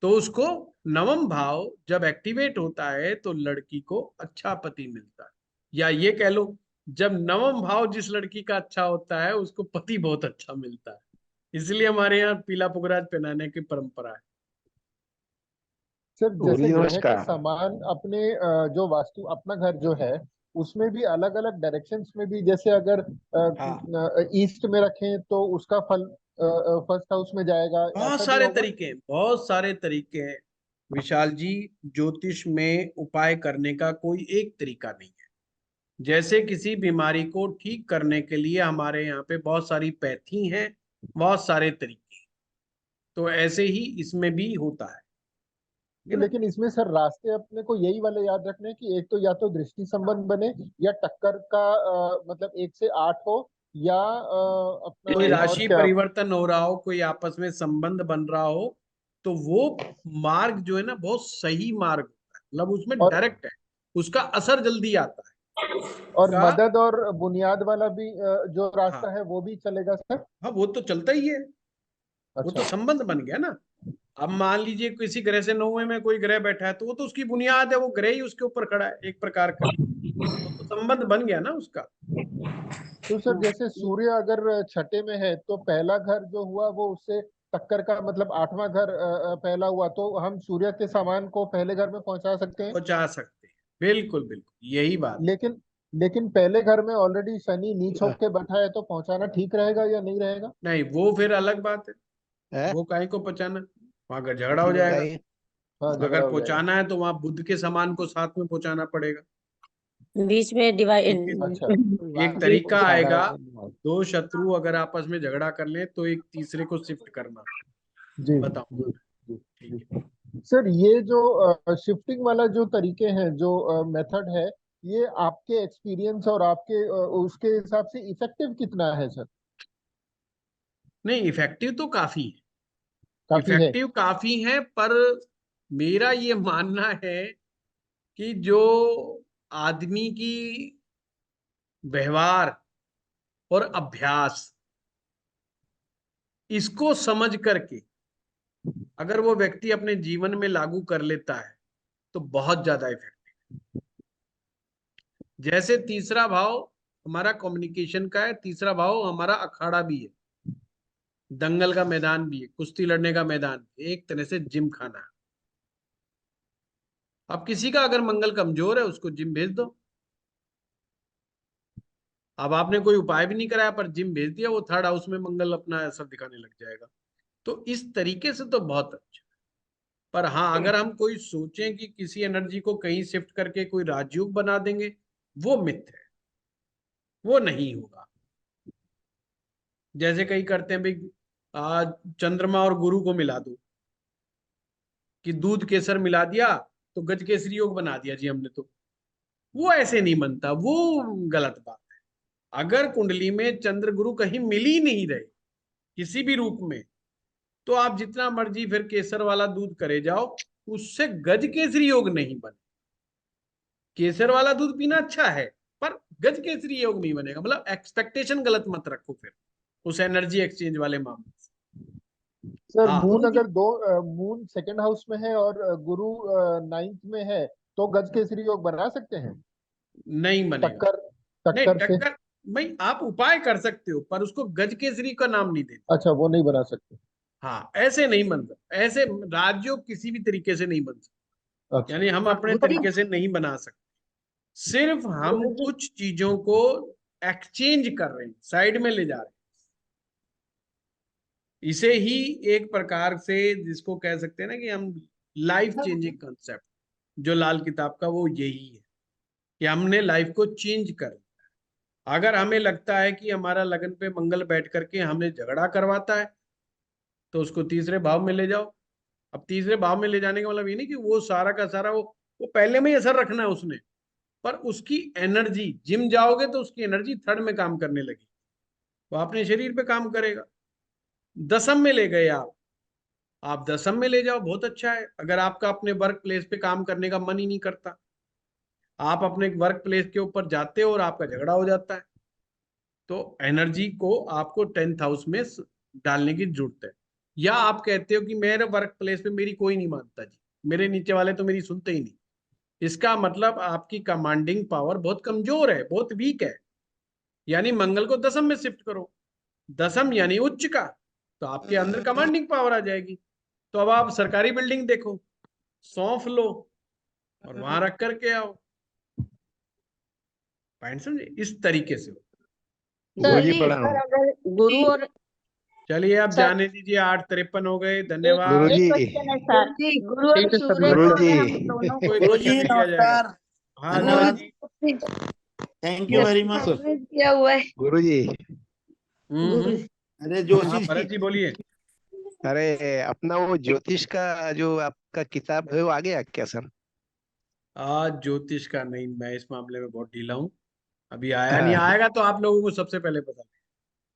तो उसको नवम भाव जब एक्टिवेट होता है तो लड़की को अच्छा पति मिलता है। या ये कह लो, जब नवम भाव जिस लड़की का अच्छा होता है उसको पति बहुत अच्छा मिलता है। इसलिए हमारे यहाँ पीला पुखराज पहनाने की परंपरा है। सर जैसे ग्रह के नमस्कार। समान अपने जो वास्तु अपना घर जो है उसमें भी अलग अलग डायरेक्शंस में भी, जैसे अगर ईस्ट में रखें तो उसका फल फर्स्ट हाउस में जाएगा, बहुत ऐसा भी सारे होगा? तरीके हैं, बहुत सारे तरीके हैं विशाल जी। ज्योतिष में उपाय करने का कोई एक तरीका नहीं है। जैसे किसी बीमारी को ठीक करने के लिए हमारे यहाँ पे बहुत सारी पैथी हैं, बहुत सारे तरीके हैं, तो ऐसे ही इसमें भी होता है। ठीक तो है ना? लेकिन इसमें सर रास्ते अपने को यही वाले याद रखने हैं कि एक तो या तो दृष्टि संबंध बने, या टक्कर का मतलब 1 से 8 हो, या अपना कोई और राशि क्या? परिवर्तन हो रहा हो, कोई आपस में संबंध बन रहा हो, तो वो मार्ग जो है ना बहुत सही मार्ग होता है, मतलब उसमें और डायरेक्ट है, उसका असर जल्दी आता है और का। मदद और बुनियाद वाला भी जो हाँ रास्ता है वो भी चलेगा सर? हाँ, वो तो चलता ही है, वो तो अच्छा। संबंध बन गया ना। अब मान लीजिए किसी ग्रह से नौवे में कोई ग्रह बैठा है, तो वो तो उसकी बुनियाद है, वो ग्रह ही उसके ऊपर खड़ा है एक प्रकार का, तो संबंध बन गया ना उसका। तो सर जैसे सूर्य अगर छठे में है तो पहला घर जो हुआ वो उससे टक्कर का मतलब 8वां घर पहला हुआ, तो हम सूर्य के सामान को पहले घर में पहुंचा सकते हैं? पहुंचा सकते हैं, बिल्कुल बिल्कुल यही बात। लेकिन लेकिन पहले घर में ऑलरेडी शनि नीच होके बैठा है, तो पहुंचाना ठीक रहेगा या नहीं रहेगा? नहीं, वो फिर अलग बात है, है वो काहे को पहुंचाना, वहां का झगड़ा हो जाएगा। बताइए। हाँ, झगड़ा अगर हो जाएगा। पहुंचाना है तो वहां बुद्ध के सामान को साथ में पहुंचाना पड़ेगा। बीच में डिवाइड, एक अच्छा। एक बीच तरीका ज्यादा आएगा, दो शत्रु अगर आपस में झगड़ा कर लें तो एक तीसरे को शिफ्ट करना। जी बताऊं? जी जी ठीक जी। है। सर ये जो शिफ्टिंग वाला जो तरीके हैं, जो मेथड है, ये आपके एक्सपीरियंस और आपके उसके हिसाब से इफेक्टिव कितना है सर? नहीं, इफेक्टिव तो काफी है, काफी है? इफेक्टिव काफी है, पर मेरा ये मानना है कि जो आदमी की व्यवहार और अभ्यास, इसको समझ करके अगर वो व्यक्ति अपने जीवन में लागू कर लेता है तो बहुत ज्यादा इफेक्टिव। जैसे तीसरा भाव हमारा कम्युनिकेशन का है, तीसरा भाव हमारा अखाड़ा भी है, दंगल का मैदान भी है, कुश्ती लड़ने का मैदान, एक तरह से जिम खाना। अब किसी का अगर मंगल कमजोर है उसको जिम भेज दो। अब आपने कोई उपाय भी नहीं कराया पर जिम भेज दिया, वो थर्ड हाउस में मंगल अपना असर दिखाने लग जाएगा। तो इस तरीके से तो बहुत अच्छा। पर हाँ, अगर हम कोई सोचें कि किसी एनर्जी को कहीं शिफ्ट करके कोई राजयोग बना देंगे, वो मिथ है, वो नहीं होगा। जैसे कई करते हैं भाई, चंद्रमा और गुरु को मिला दो, कि दूध केसर मिला दिया तो गज केसरी योग बना दिया जी हमने, तो वो ऐसे नहीं बनता, वो गलत बात है। अगर कुंडली में चंद्र गुरु कहीं मिल ही नहीं रहे किसी भी रूप में, तो आप जितना मर्जी फिर केसर वाला दूध करे जाओ, उससे गज केसरी योग नहीं बने। केसर वाला दूध पीना अच्छा है, पर गज केसरी योग नहीं बनेगा। मतलब एक्सपेक्टेशन गलत मत रखो फिर उस एनर्जी एक्सचेंज वाले मामले से। सर हाँ, मून अगर दो मून सेकंड हाउस में है और गुरु 9th में है, तो गज केसरी योग बना सकते हैं? नहीं बनेगा। टक्कर नहीं, टक्कर से? टक्कर भाई आप उपाय कर सकते हो, पर उसको गज केसरी का नाम नहीं देना। अच्छा, वो नहीं बना सकते? हाँ, ऐसे नहीं बन सकता, ऐसे राजयोग किसी भी तरीके से नहीं बन सकता, अच्छा। यानी हम अपने तरीके से नहीं बना सकते। सिर्फ हम कुछ चीजों को एक्सचेंज कर रहे हैं, साइड में ले जा रहे हैं। इसे ही एक प्रकार से जिसको कह सकते हैं ना कि हम लाइफ चेंजिंग कंसेप्ट, जो लाल किताब का वो यही है कि हमने लाइफ को चेंज कर लिया। अगर हमें लगता है कि हमारा लगन पे मंगल बैठ करके हमें झगड़ा करवाता है, तो उसको तीसरे भाव में ले जाओ, अब तीसरे भाव में ले जाने का मतलब ये नहीं कि वो सारा का सारा वो पहले में ही असर रखना है उसने, पर उसकी एनर्जी, जिम जाओगे तो उसकी एनर्जी थर्ड में काम करने लगी, वो अपने शरीर पे काम करेगा। दसम में ले गए आप दसम में ले जाओ, बहुत अच्छा है। अगर आपका अपने वर्क प्लेस पे काम करने का मन ही नहीं करता, आप अपने वर्क प्लेस के ऊपर जाते हो और आपका झगड़ा हो जाता है, तो एनर्जी को आपको 10th हाउस में डालने की जरूरत है। या आप कहते हो कि मेरे वर्क प्लेस पे मेरी कोई नहीं मानता जी, मेरे नीचे वाले तो मेरी सुनते ही नहीं, इसका मतलब आपकी कमांडिंग पावर बहुत कमजोर है, बहुत वीक है। यानी मंगल को दसम में शिफ्ट करो, दसम यानी उच्च का, तो आपके अंदर कमांडिंग पावर आ जाएगी। तो अब आप सरकारी बिल्डिंग देखो, सौंफ लो और वहां रख करके आओ। पॉइंट समझे? इस तरीके से हो। सर अगर गुरु और चलिए अब सर जाने दीजिए, 8:53 हो गए। धन्यवाद। एक क्वेश्चन है सर, गुरु और ठीक है सर, सूर्य गुरु को जी। अगर हम दोनों कोई गुरु क्वेश्चन जी नहीं लिया जाएगा। नमस्कार, हाँ धन्यवाद, जी। Thank you very much. किया हुआ है गुरु जी। हम्म। अरे हाँ जोशी भरत जी, जी बोलिए। अरे अपना वो ज्योतिष का जो आपका किताब है वो आ गया क्या सर? आज ज्योतिष का नहीं, मैं इस मामले में बहुत ढीला हूँ, अभी आया नहीं। हाँ, आएगा तो आप लोगों को सबसे पहले पता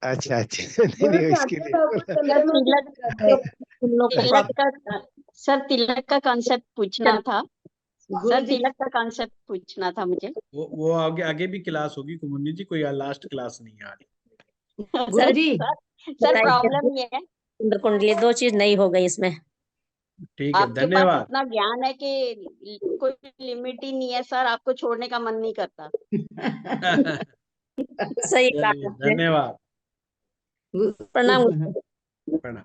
अच्छा अच्छा। नहीं गुरु नहीं जी इसके आते लिए बाबू सर चंद्रमा की तिलक दिक्कत है। तुम लोग को तिलक का सर तिलक का कॉन्सेप्ट पूछना था, गुरु सर जी तिलक का कॉन्सेप्ट पूछना था मुझे। वो आगे आगे भी क्लास होगी कुमुन्नी जी, कोई लास्ट क्लास नहीं है आज। गुरु जी सर प्रॉब्लम ये है, इंद्र कुंडली 2 चीज नहीं हो गई इसमें। ठीक है, आपके पास धन्यवाद। इतना ज्ञान है कि कोई लिमिट ही नहीं है सर, आपको छोड़ने का मन नहीं करता। सही चलिए कहा आपने। धन्यवाद। प्रणाम। प्रणाम।